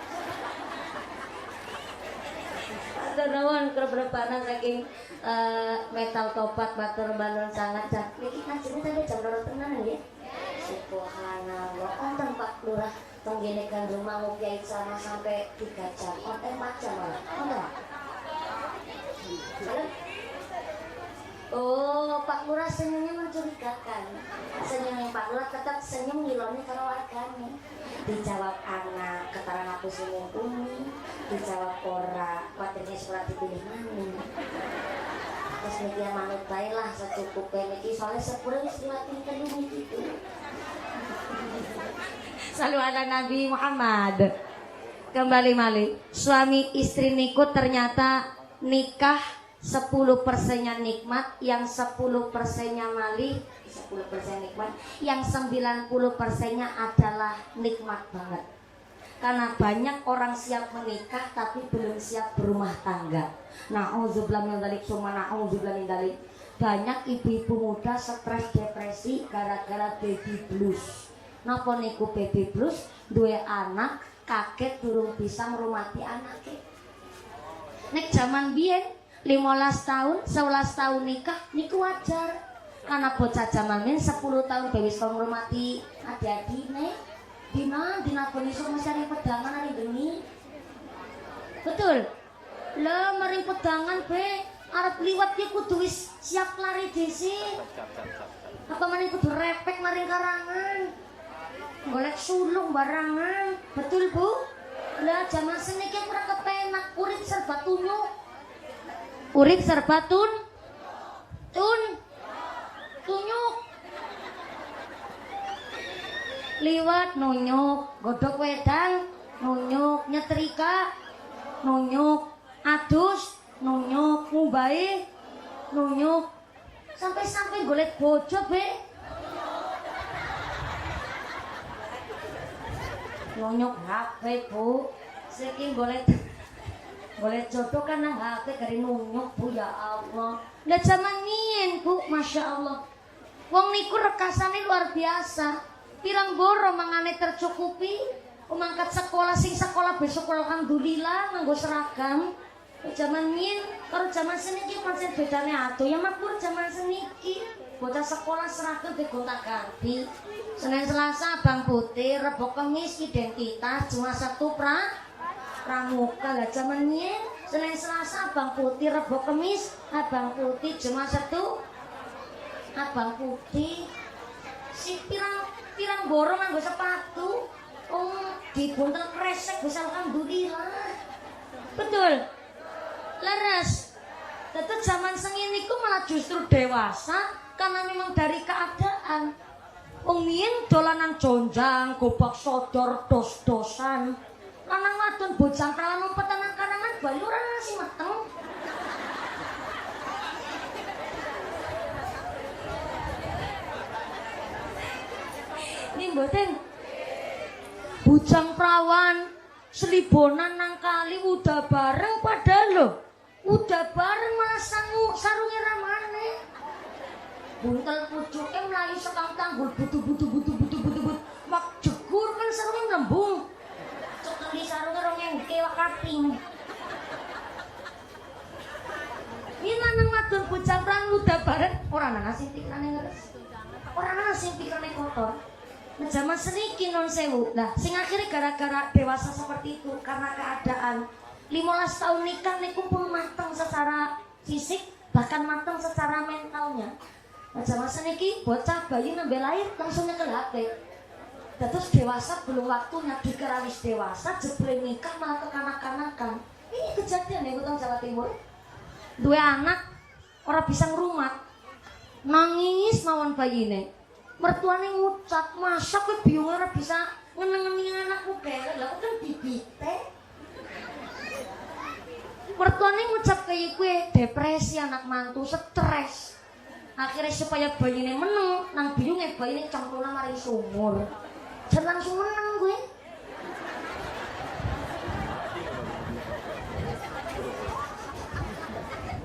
Speaker 2: Atur nuwun keberbana saking metal tobat matur bandung sangat jan. Niki kajene sampe jam 2 tenan nggih. Subhanallah. Wonten Pak Lurah teng ngene kan rumah Kiai sama sampai 3 jam. Wonten 4 jam malah. Wonten Pak. Oh, Pak Lurah senyumnya mencurigakan. Senyumnya Pak Lurah tetap senyum ngiloni kalau warganya. Dijawab anak, keterangan aku senyum umi. Dijawab ora, kuatirnya sekolah dipilih mami. Terus media manut baiklah secukupnya niki soalnya 10 wis liwatin telu gitu. Salu ala Nabi Muhammad. Kembali malih, suami istri niku ternyata nikah 10%-nya nikmat, yang 10%-nya malih, 10% nikmat, yang 90%-nya adalah nikmat banget. Karena banyak orang siap menikah tapi belum siap berumah tangga. Na'udzubillah min dzalik, summa na'udzubillah min dzalik. Banyak ibu-ibu muda stres depresi gara-gara baby blues. Napa niku baby blues? Duwe anak, kaget durung bisa ngrumati anake. Nek zaman biyen 15 tahun, 11 tahun nikah niku wajar. Karena bocah zaman men 10 tahun wis ngrumati adik-adine. Dina beni sok mencari pedangan hari geni. Betul. Lah mari pedangan be arep liwat ki kudu wis siap lari dhisik. Apa meneh kudu repek maring karangan. Golek sulung barangan. Betul, Bu? Lah zaman seniki ora kepenak, urip serba tunyuk. Urip serba tunyuk. Liwat nunyuk, godhok wedang nunyuk, nyetrika nunyuk, adus nunyuk, ngumbahi nunyuk, sampai golek bojo be Nyonyok HP Bu. Saking boleh jodoh kan nang HP kari nunyuk Bu ya Allah. Lah zaman nien Bu, Masya Allah. Wong niku rekasane luar biasa. Pirang boro mangane tercukupi. Mangkat sekolah sing sekolah besok alhamdulillah nganggo seragam. Zaman nien karo zaman seniki pancen bedane atuh ya makmur zaman seniki. Bocah sekolah seragam digonta-ganti. Senin Selasa Abang Putih, Rebo Kamis identitas, cuma Sabtu pramuka. Lah zaman nien Senin Selasa Abang Putih, Rebo Kamis Abang Putih, cuma Sabtu Abang Putih. Si pirang borong nganggo sepatu. Dibuntel kresek bisa alhamdulillah. Betul. Leres. Tetep zaman sengin niku malah justru dewasa karena memang dari keadaan. Mien dolanan jonjang, gobak sodor, dos-dosan. Lanang wadon bojang prawan umpetan nang karangan Bali ora nasi meteng. Ini mboten. Bujang prawan selibonan nang kali udah bareng padahal lho. Udah bareng malah sarunge ramane. Buntel pucuke mlayu sekang tanggul butu. Mak jegur kan sarunge mlembung. Cekeli sarunge rong engke wak kaping. Ini lanang wadon bujang prawan udah bareng ora nang sing pikirane ngeres. Ora nang sing pikirane kotor. Nah, zaman seniki non sewu. Nah, sing akhirnya gara-gara dewasa seperti itu karena keadaan 15 tahun nikah niku pun matang secara fisik bahkan matang secara mentalnya. Nah, zaman seniki bocah bayi nembe lahir langsung nyekel HP. Terus dewasa belum waktunya dikira wis dewasa jeble nikah malah kekanak-kanakan. Ini kejadian ya Kutang Jawa Timur. Dua anak ora bisa ngrumat. Nangis mawon bayine. Mertuane ngucap, masa kowe bingung ora bisa ngeneng-ngeneng anakku kelek, lha kan bibite. Mertuane ngucap kaya kowe depresi anak mantu, stres. Akhirnya supaya bayine meneng, nang biyunge bayine cemplungna maring sumur. Jan langsung meneng kowe.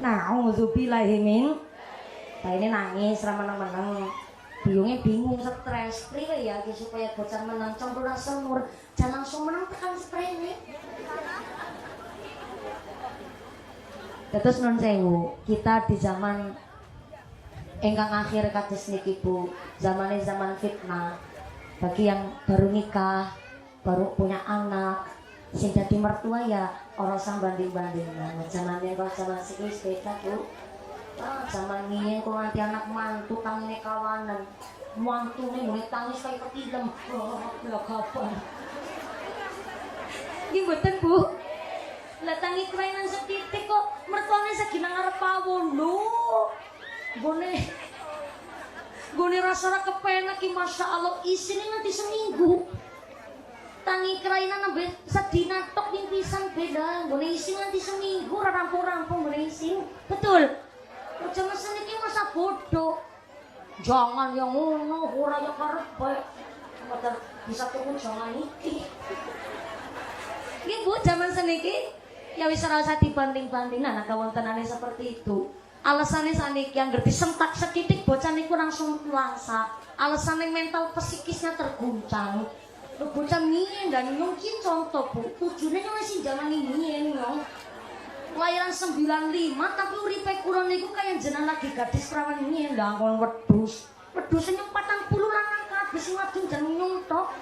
Speaker 2: Nah, auzubillahi min. Bayine nangis ra meneng-meneng. Biyungnya bingung, stres, priwe ya supaya bocah menang cemplungna sumur, jangan langsung menang tekan sprene. Terus non sewu, kita di zaman engkang akhir kados niki Bu, zamane zaman fitnah. Bagi yang baru nikah, baru punya anak, sing dadi mertua ya ora usah banding-bandingna. Zamane kok zaman siki beda Bu. Zaman ini kok nanti anak mantu tangine kawanan mantu nih mulai tangis kayak ketilem ya kapan ini mboten Bu lah tangi kelainan setitik kok mertuane segina ngarep pawon lho gone rasa kepenak ki Masya Allah isine nanti seminggu tangi kelainan nembe sedina tok ning pisan beda gone isin nanti seminggu ora rampung-rampung gone isin betul. Jangan seniki masa bodoh. Jangan yang ngono, ora ya karep bae. Motor bisa tuku jangan iki. Nggih Bu, zaman seniki ya wis ora usah dibanding-bandingna nah kawontenane seperti itu. Alasane saniki yang ngerti sentak setitik bocah niku langsung langsa. Alasane mental psikisnya terguncang. Bocah mien dan mungkin contoh Bu, tujune masih zaman ini yo. Lahiran 95 tapi uripe kula niku kaya jenengan lagi gadis perawan ini ndangkon wedhus. Wedhusnya 40 lanang kabeh sing wadon jan nyuntok.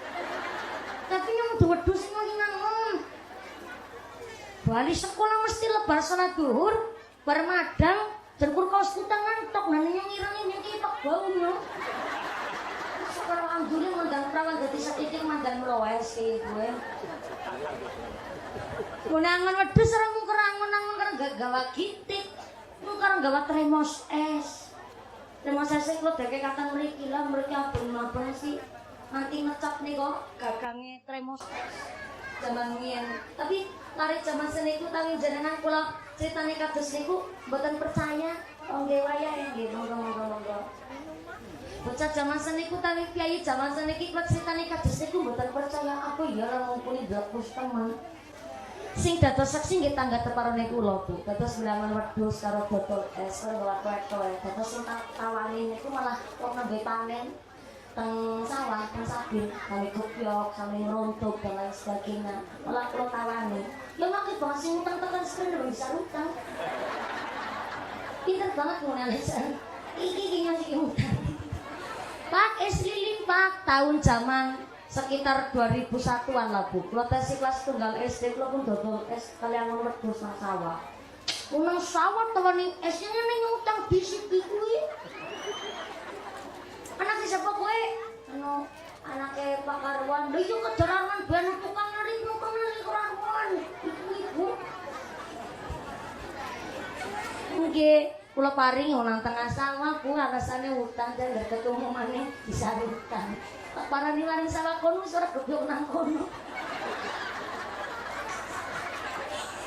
Speaker 2: Tapi yang wedhus sing nang bali sekolah mesti lebar salat zuhur, bar madang jan kur kaos kutang ngantok nang ireng iki tok baunya. Sekolah alhamdulillah mandang perawan dadi setitik mandang mlowes iki gue. Munangan wedhus ora mung kerangon-angon karo gawa gitik. Mung karo gawa tremos es. Tremos es kok deke katang mriki lah mriki abon-abon sih. Nanti ngecap nih kok gagange tremos es. Zaman mien. Tapi lari zaman seniku tangi jenengan kula critane kados niku mboten percaya. Nggih wayahe nggih monggo. Bocah zaman seniku tawi piyayi zaman seniki kuwi critane kados niku mboten percaya apa ya ora mumpuni blokpus temen. Sing dados saksi nggih tangga teparone kula Bu. Dados mlawan wedhus karo botol es karo wae-wae. Dados sing tawani niku malah kok nembe panen teng sawah, teng sabin, kami kopiok, kami rontok dan lain sebagainya. Malah kula tawani. Ya makin banget sing utang tekan sebenarnya bisa utang. Pinter banget ngono alasan. Iki ngasih utang. Pak es lilin Pak tahun zaman sekitar 2001-an lah Bu. Kula tes kelas tunggal SD kula pun dodol es kalian nomor wedhus nang sawah. Nang sawah tawani esnya ning utang bisik kuwi. Anak siapa kowe? Anu anake Pak Karwan. Lha yo kejarangan ben tukang nari Karwan. Ibu. Nggih. Kula paring nang tengah sawah Bu alasane utang dan gak ketemu maneh bisa utang. Tak parani waring sawah kono wis ora gebyok nang kono.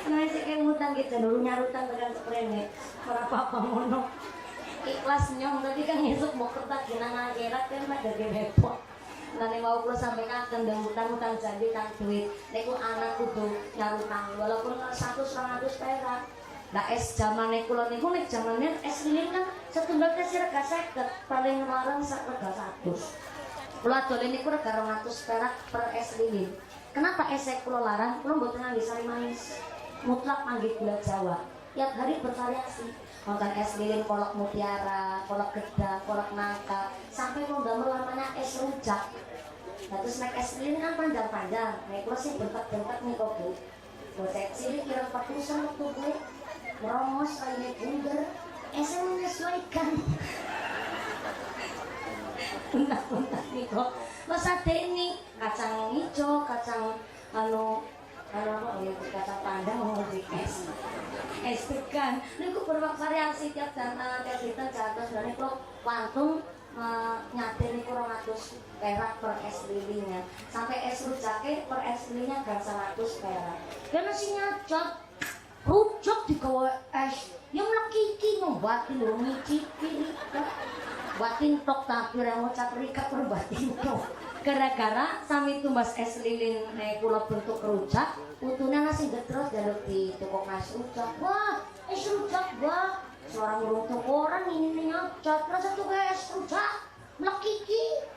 Speaker 2: Nah sik utang ki dulu nyarutang tekan seprene. Ora apa-apa ngono. Ikhlas nyong tapi kan esuk mau kertas nang akhirat kan dadi repot. Nane mau kula sampe kaken ndang utang-utang janji tang duit. Niku anak kudu nyarutang walaupun 100-200 perak. Nah es zamane kula niku nek zamane es lilin kan setunggal teh rega 50, paling larang sak rega 100. Kula dolen niku rega 200 perak per es lilin. Kenapa es kula larang? Kula mboten ngangge sari manis. Mutlak ngangge gula Jawa. Tiap hari bervariasi. Wonten es lilin kolak mutiara, kolak gedang, kolak nangka, sampai kula ndamel namanya es rujak. Nah terus nek es lilin kan panjang-panjang. Nek kula sing bentek-bentek niku Bu. Bocah cilik kira 40 waktu gue. Merongos kayaknya bundar, esnya menyesuaikan. Bentak-bentak nih kok. Mas ade ini kacang hijau, kacang apa ya kacang panjang mau di es tekan. Ini aku bervariasi tiap dana, tiap liter jatuh. Dan kalau pantung nyatir ini kurang 200 perak per es lilinnya. Sampai es rujaknya per es lilinnya gak 100 perak. Dan masih nyacot. Rujak digawa es yang lekiki ngobatin lho ngicipi rika batin tok tapi ora ngucap rika per batin tok gara-gara sami tumbas es lilin kula bentuk rujak utune nasi getros jaluk di toko es rujak wah es rujak wah seorang urung toko orang ini nyacot rasa tuh kayak es rujak lekiki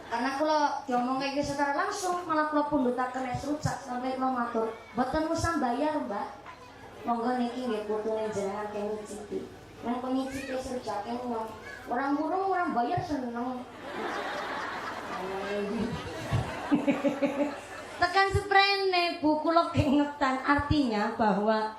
Speaker 2: karena kalau diomong kayak gitu secara langsung malah kalau pundutakan es rujak sampai kalau matur boten usah bayar Mbak monggo niki nggih putune jenengan kene nyicipi nang penyicipi es rujak nyong orang burung orang bayar seneng tekan seprene Bu kula kengetan artinya bahwa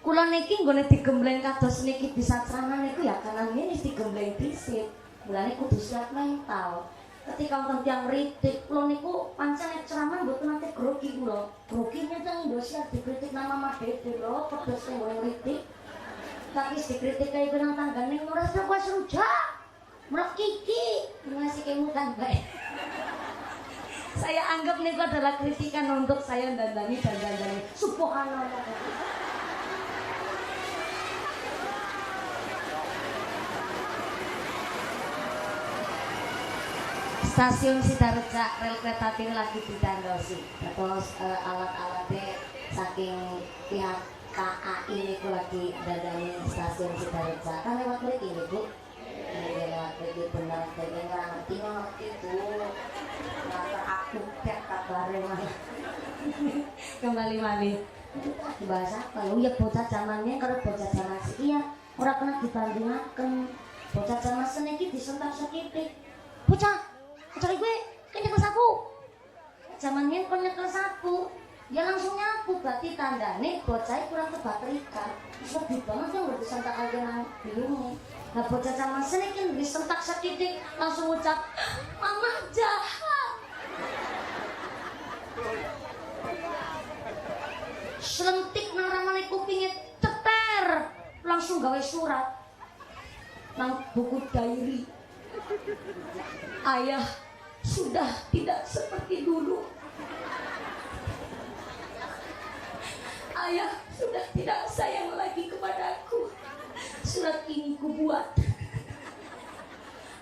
Speaker 2: kula niki nggone digembleng kados niki bisa ceramah niku ya kanan ngene digembleng dhisik mulane kudu siap mental ketika wonten tiyang ritik kula niku pancen nek ceramah mboten nate grogi kula. Groginya teng Indonesia dikritik nama Mas Dede lho pedes sing ngritik. Tapi dikritik kaya benang tanggane ora usah kuwi rujak. Mrek kiki ngasih kemutan bae. Saya anggap niku adalah kritikan untuk saya dandani dan dandani. Subhanallah. Stasiun Sidareja rel kereta api lagi didandosi. Terus alat-alatnya saking pihak KAI niku lagi dandani stasiun Sidareja. Kan lewat mriki niku. Lewat mriki bener dene ora ngerti Bu. Ngatur aku tek kabare malah. Kembali malih. Bahasa apa? Ya bocah zamannya karo bocah zaman iki ya ora pernah dibandingaken. Bocah zaman seniki disentak sakitik. Bocah cari gue, kan nyekel sapu. Zamannya kon nyekel sapu, dia langsung nyapu. Berarti tandane bocah kurang kebatrikan. Sedih banget yang udah disentak aja nang bingung. Nah bocah zaman sini kan disentak setitik langsung ucap, Mama jahat. Selentik nang ramane kupingnya ceter, langsung gawe surat nang buku diary. Ayah sudah tidak seperti dulu. Ayah sudah tidak sayang lagi kepadaku. Surat ini kubuat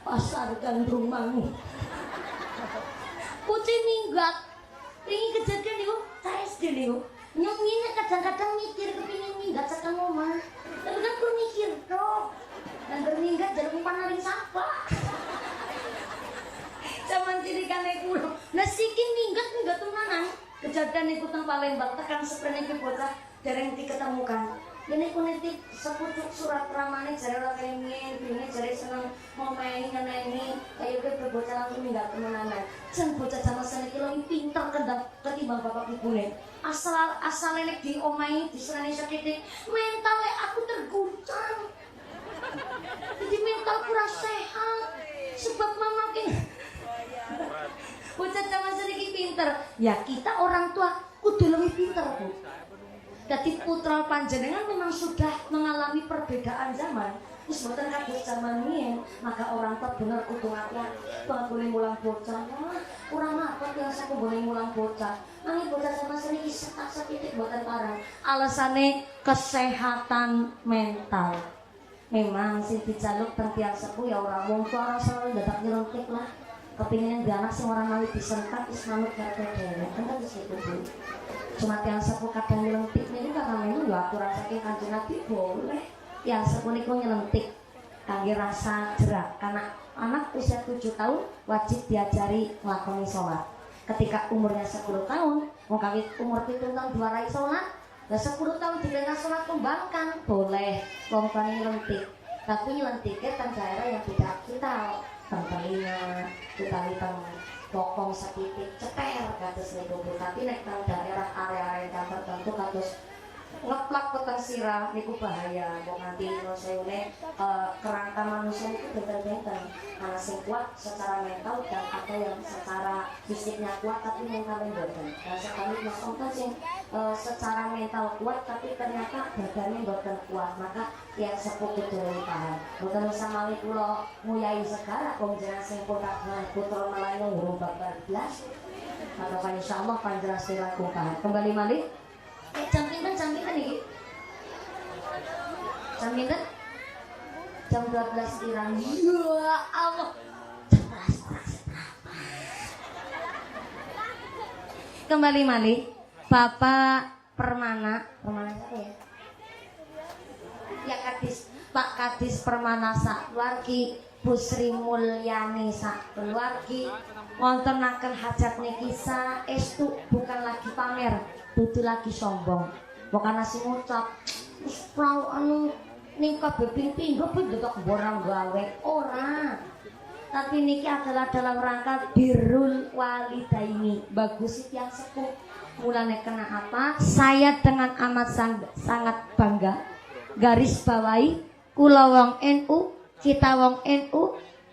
Speaker 2: pasarkan rumahmu. Kucing minggat. Ini kejadian niku, saya SD niku. Nyongine kadang-kadang mikir kepingin minggat saking omah. Tapi kan ku mikir tok. Dan berminggat jadi umpan naring sapa. Zaman cilikane kulo. Nah siki minggat tenanan. Kejadian niku teng Palembang tekan seprene iki bocah dereng diketemukan. Ini ku nitip sepucuk surat ramane jare ora kenging, bine jare seneng ngomehi nyeneni, kaya kowe bocah langsung minggat tenanan. Jan bocah zaman saniki luwih pinter ketimbang bapak ibune. Asal nek di omahe diserani sethithik, mentale aku terguncang. Jadi mental kurang sehat. Sebab mama ki bocah zaman saniki pinter. Ya kita orang tua kudu lebih pinter, Bu. Jadi putra panjenengan memang sudah mengalami perbedaan zaman. Wis mboten kados zaman riyen, maka orang tua bener kudu hati-hati. Banget boleh mulang bocah. Wah, kurang apa yang saya boleh mulang bocah. Nanging bocah sama saniki setak titik mboten parah. Alasane kesehatan mental. Memang sing dijaluk teng tiyang sepuh ya ora wong tua ora selalu dadak nyelontik lah. Kepingin anak sing ora mawi disentak wis manut karo dhewe. Kan wis itu. Cuma yang sepuh kadang nyelentik niku karena memang ya aturan saking Kanjeng Nabi boleh. Yang sepuh niku nyelentik kangge rasa jerak karena anak usia 7 tahun wajib diajari nglakoni sholat. Ketika umurnya 10 tahun, mau kawit umur 7 tahun diwarai sholat, lah 10 tahun dibina sholat kembangkan boleh wong tuane nyelentik. Tapi nyelentiknya teng daerah yang tidak vital, teng telinga, utawi teng bokong setitik ceper kados niku. Tapi nek teng daerah area-area yang tertentu kados ngeplak peteng sirah niku bahaya. Kok nganti seune kerangka manusia itu benten-benten. Ana sing kuat secara mental dan ada yang secara fisiknya kuat tapi mentalnya mboten. Nah sekali mas onten sing secara mental kuat tapi ternyata badannya mboten kuat. Maka yang sepuh kudu paham. Mboten usah malih kula nguyai segala wong jenengan sing putra malayang urung babar blas. Maka insyaallah panjenengan sing lakukan. Kembali malih jam pinten iki? Jam pinten? Jam 12 kirang. Ya Allah. Kembali malih Bapak Permana siapa ya? Ya Kadis, Pak Kadis Permana sakeluargi Bu Sri Mulyani sakeluargi wontenaken hajat niki saestu bukan lagi pamer, dudu lagi sombong. Bukan nasi ngucap wis prau anu ning kabeh ping-pinggo bentuk borang gawe ora. Tapi niki adalah dalam rangka birrul walidaini, bagus yang sepuh. Mulane kena apa? Saya dengan amat sangat bangga garis bawahi kula wong NU, kita wong NU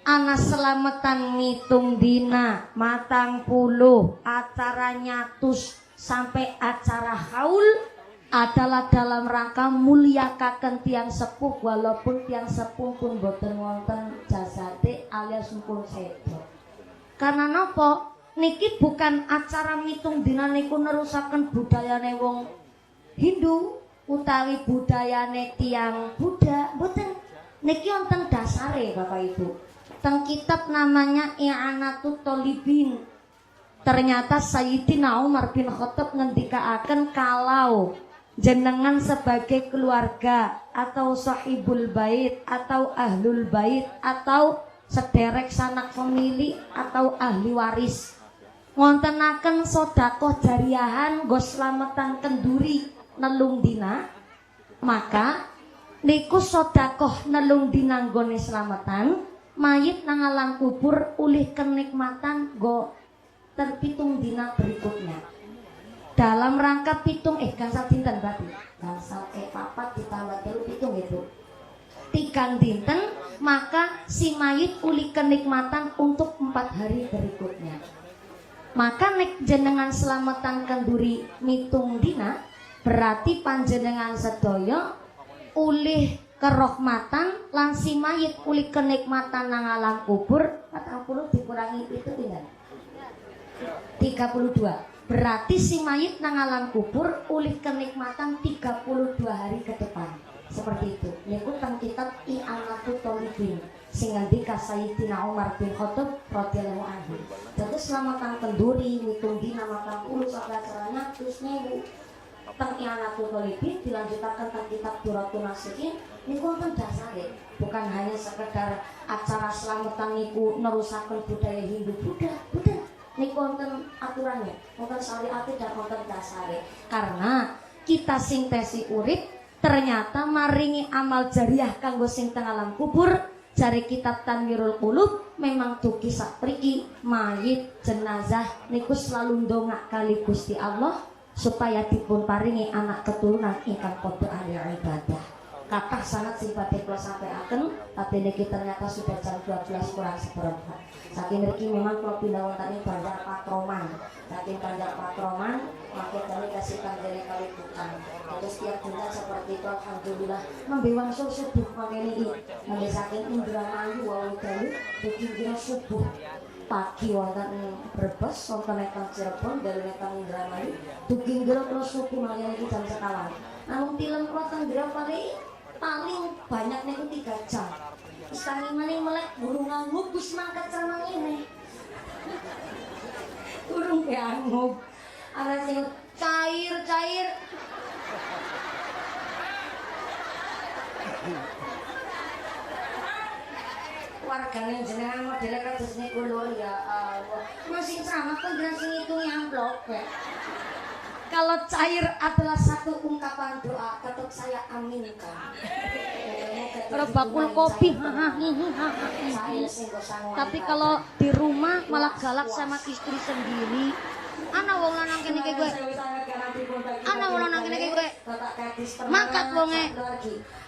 Speaker 2: ana selamatan ngitung dina matang puluh acara nyatus sampai acara haul adalah dalam rangka mulyakaken tiang sepuh walaupun tiang sepuh pun boten wonten jasate alias pun sedo. Karena napa? Niki bukan acara ngitung dina niku nerusaken budayane wong Hindu utawi budayane tiang Buddha, mboten. Niki wonten dasare Bapak Ibu. Teng kitab namanya I'anatut Thalibin. Ternyata Sayyidina Umar bin Khattab ngendikaaken kalau jenengan sebagai keluarga atau sahibul bait atau ahlul bait atau sederek sanak famili atau ahli waris ngontenaken sedekah jariahan nggo slametan kenduri nelung dina, maka niku sedekah nelung dina nggone slametan mayit nang alam kubur ulih kenikmatan nggo terpitung dina berikutnya. Dalam rangka pitung gangsal dinten berarti gangsal papat ditambah 3 pitung itu 3 dinten, maka si mayit uli kenikmatan untuk 4 hari berikutnya. Maka nek jenengan selamatan kenduri mitung dina berarti panjenengan sedaya ulih kerahmatan lan si mayit uli kenikmatan nang alam kubur 40 dikurangi itu pinten? 32. Berarti si mayit nang alam kubur ulih kenikmatan 32 hari ke depan. seperti itu. Niku teng kitab I'anatul Thalibin sing ngendika Sayyidina Umar bin Khattab radhiyallahu anhu. Terus selama tang kenduri ngitung dina maka 10 sampai acaranya terus niku teng I'anatul Thalibin dilanjutkan tentang kitab Duratun Nasihin niku wonten dasare, bukan hanya sekedar acara slametan niku nerusaken budaya Hindu Buddha, niku wonten aturannya, wonten syariate dan wonten dasare. Karena kita sing tesi urip ternyata maringi amal jariah kanggo sing teng alam kubur. Jari kitab Tanwirul Qulub memang dugi sapriki mayit jenazah niku selalu ndongak kali Gusti Allah supaya dipun paringi anak keturunan ingkang padha ahli ibadah. Kathah sangat sing badhe kula sampaiaken, tapi niki ternyata sudah jam 12 kurang seperempat. Saking niki memang kula pindah wonten ing Banjar Patroman. Saking Banjar Patroman makin kali kasih kanjeng kali bukan. Terus tiap bulan seperti itu alhamdulillah nembe wangsul subuh mangene iki. Nembe saking Indramayu wau dalu dugi kira subuh. Pagi wonten Brebes, wonten ing Cirebon, dalu ing Indramayu, dugi kira subuh mangene iki jam sekawan. Namung tilem kula teng paling banyak niku 3 jam. Wis tangi maning melek burung ngangub wis mangkat sama ngene. Burung ngangub. Ana sing cair. Wargane jenengan modele kados niku lho ya Allah. Masih sama kan sing ngitungi amplop. Kalau cair adalah satu ungkapan doa, tetap saya aminkan. Kalau bakul kopi, tapi kalau di rumah malah galak sama istri sendiri. Ana wong lanang kene iki kowe. Ana wong lanang kene iki kowe. Mangkat wonge.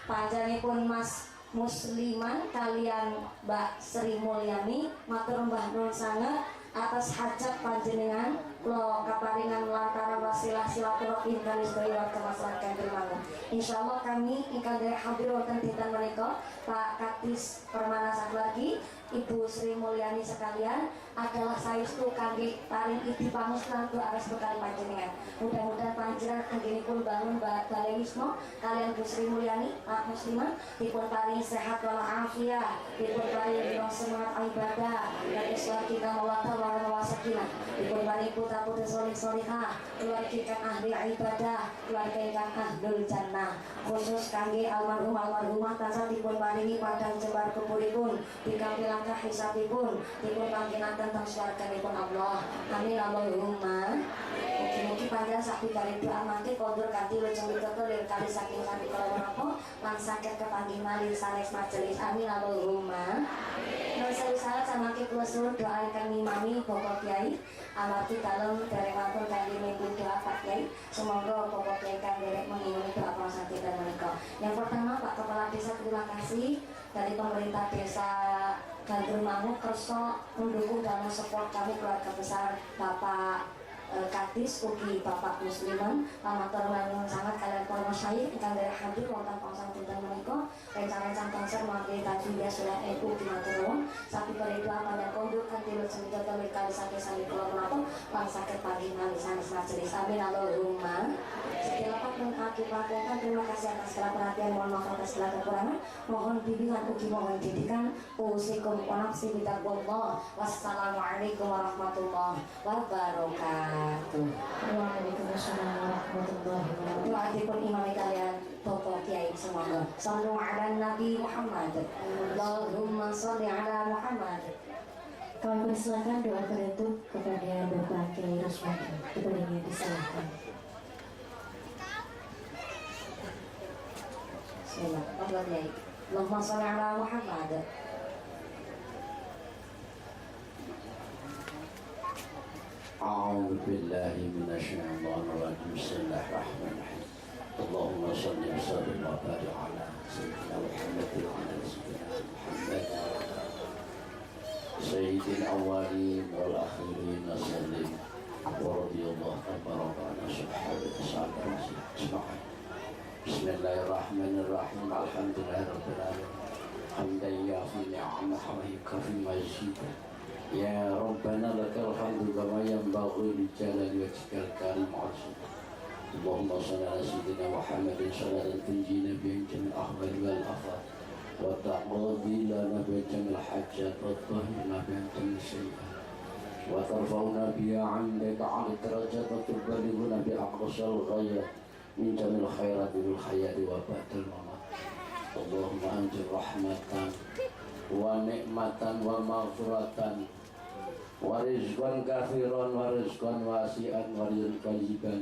Speaker 2: Panjenenganipun Mas Musliman kalian Mbak Sri Mulyani matur mbah nuwun sanget atas hajat panjenengan lo kaparingan lantaran wasilah silaturahim kami sebagai warga masyarakat Dermangu. Insyaallah kami ingkang derek hadir wonten dinten menika Pak Kadis Permana Saklagi, Ibu Sri Mulyani sekalian adalah saestu kangge paring idi pamustan tu aras bekali panjenengan. Mudah-mudahan panjenengan anggenipun bangun Balai Wisma kalian Bu Sri Mulyani Pak Musliman dipun paring sehat walafiat, dipun paring semangat ibadah dan ikhlas kita mawata wasakinah, dipun paring putra-putri soleh-solehah, keluarga kang ahli ibadah, keluarga kang ahlul jannah. Khusus kangge almarhumah tansah dipun paringi padang jembar kupuripun, dikampi langkah hisabipun, dipun panggenaken tentang swarganipun Allah. Amin Allahumma. Mugi-mugi panjenengan sak pitare doa mangke kondur kanthi lujeng mitoto lir kali saking kanthi kala menapa lan saged kepanggih malih sanes majelis. Amin Allahumma. Nun sewu salat samangke kula suwun doa ingkang ngimami Bapak Kyai amargi dalem derek wonten kangge mimpin doa Pak Kyai. Semoga Bapak Kyai kang derek mengimami doa prasasti dan menika. Yang pertama Pak Kepala Desa, terima kasih dari pemerintah desa Dermangu kersa mendukung dan support kami keluarga besar Bapak Kadis ugi Bapak Musliman matur nuwun sangat kalian para masyayikh ingkang derek hadir wonten pangsang dinten menika. Rencana konser mangke tajwid sudah NU matur nuwun sapi perintah pada kondur kanthi lujeng mitoto kali saking sami kula menapa lan saged panjenengan sanes majelis. Amin Allahumma. Silakan mengakibatkan terima kasih atas segala perhatian, mohon maaf atas segala kekurangan, mohon bimbingan ugi mohon didikan. Usikum wa nafsi bitaqwallah. Wassalamualaikum warahmatullahi wabarakatuh. Waalaikumsalam warahmatullahi wabarakatuh. Doa imam kalian Bapak Kiai semoga sallu ala Nabi Muhammad. Allahumma sholli ala Muhammad.
Speaker 1: Kami persilakan doa penutup kepada Bapak Kiai Rusmadi. Kepadanya diserahkan.
Speaker 2: Bismillah. Bapak Kiai. Allahumma sholli ala Muhammad.
Speaker 3: أعوذ بالله من الشيطان الرجيم بسم الله الرحمن الرحيم اللهم صل وسلم وبارك على سيدنا محمد وعلى سيدنا محمد سيد الأولين والآخرين وسلم ورضي الله تبارك عن صحابة الصحابة أجمعين بسم الله الرحمن الرحيم الحمد لله رب العالمين حمدا يعفي نعمه ويكفي مزيدا يا ربنا لك الحمد كما ينبغي لجلال وجهك الكريم عظيم اللهم صل على سيدنا محمد صلاة تنجينا بها من جميع الأحوال والآفات وتقضي لنا بها جميع الحاجات وتطهرنا بها من جميع السيئات وترفعنا بها عندك على الدرجات وتبلغنا بأقصى الغايات من جميع الخيرات والحياة وبعد الممات اللهم أنزل رحمة ونعمة ومغفرة ورزقا كثيرا ورزقا واسعا ورزقا طيبا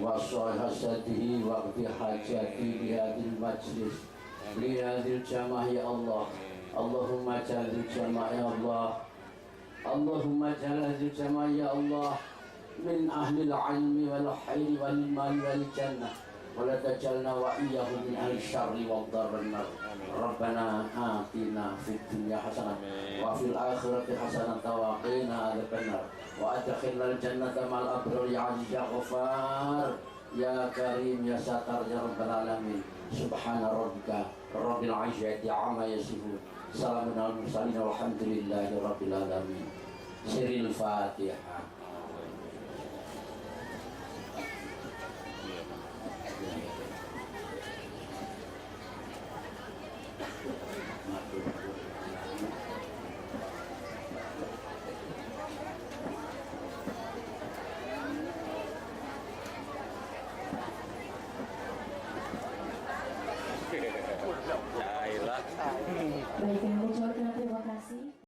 Speaker 3: وصحته وقت حاجتي لهذه المجلس لهذه الجماعة يا الله اللهم اجعل الجماعة يا الله اللهم اجعل هذه الجماعة يا الله من أهل العلم والخير والمال والجنة ولا تجعلنا وإياهم من أهل الشر والضر النار ربنا آتنا في الدنيا حسنة وفي الآخرة حسنة وقنا عذاب النار وأدخلنا الجنة مع الأبرار يا عزيز يا غفار يا كريم يا ستار يا رب العالمين سبحان ربك رب العزة عما يصفون سلام على المرسلين والحمد لله رب العالمين سر الفاتحة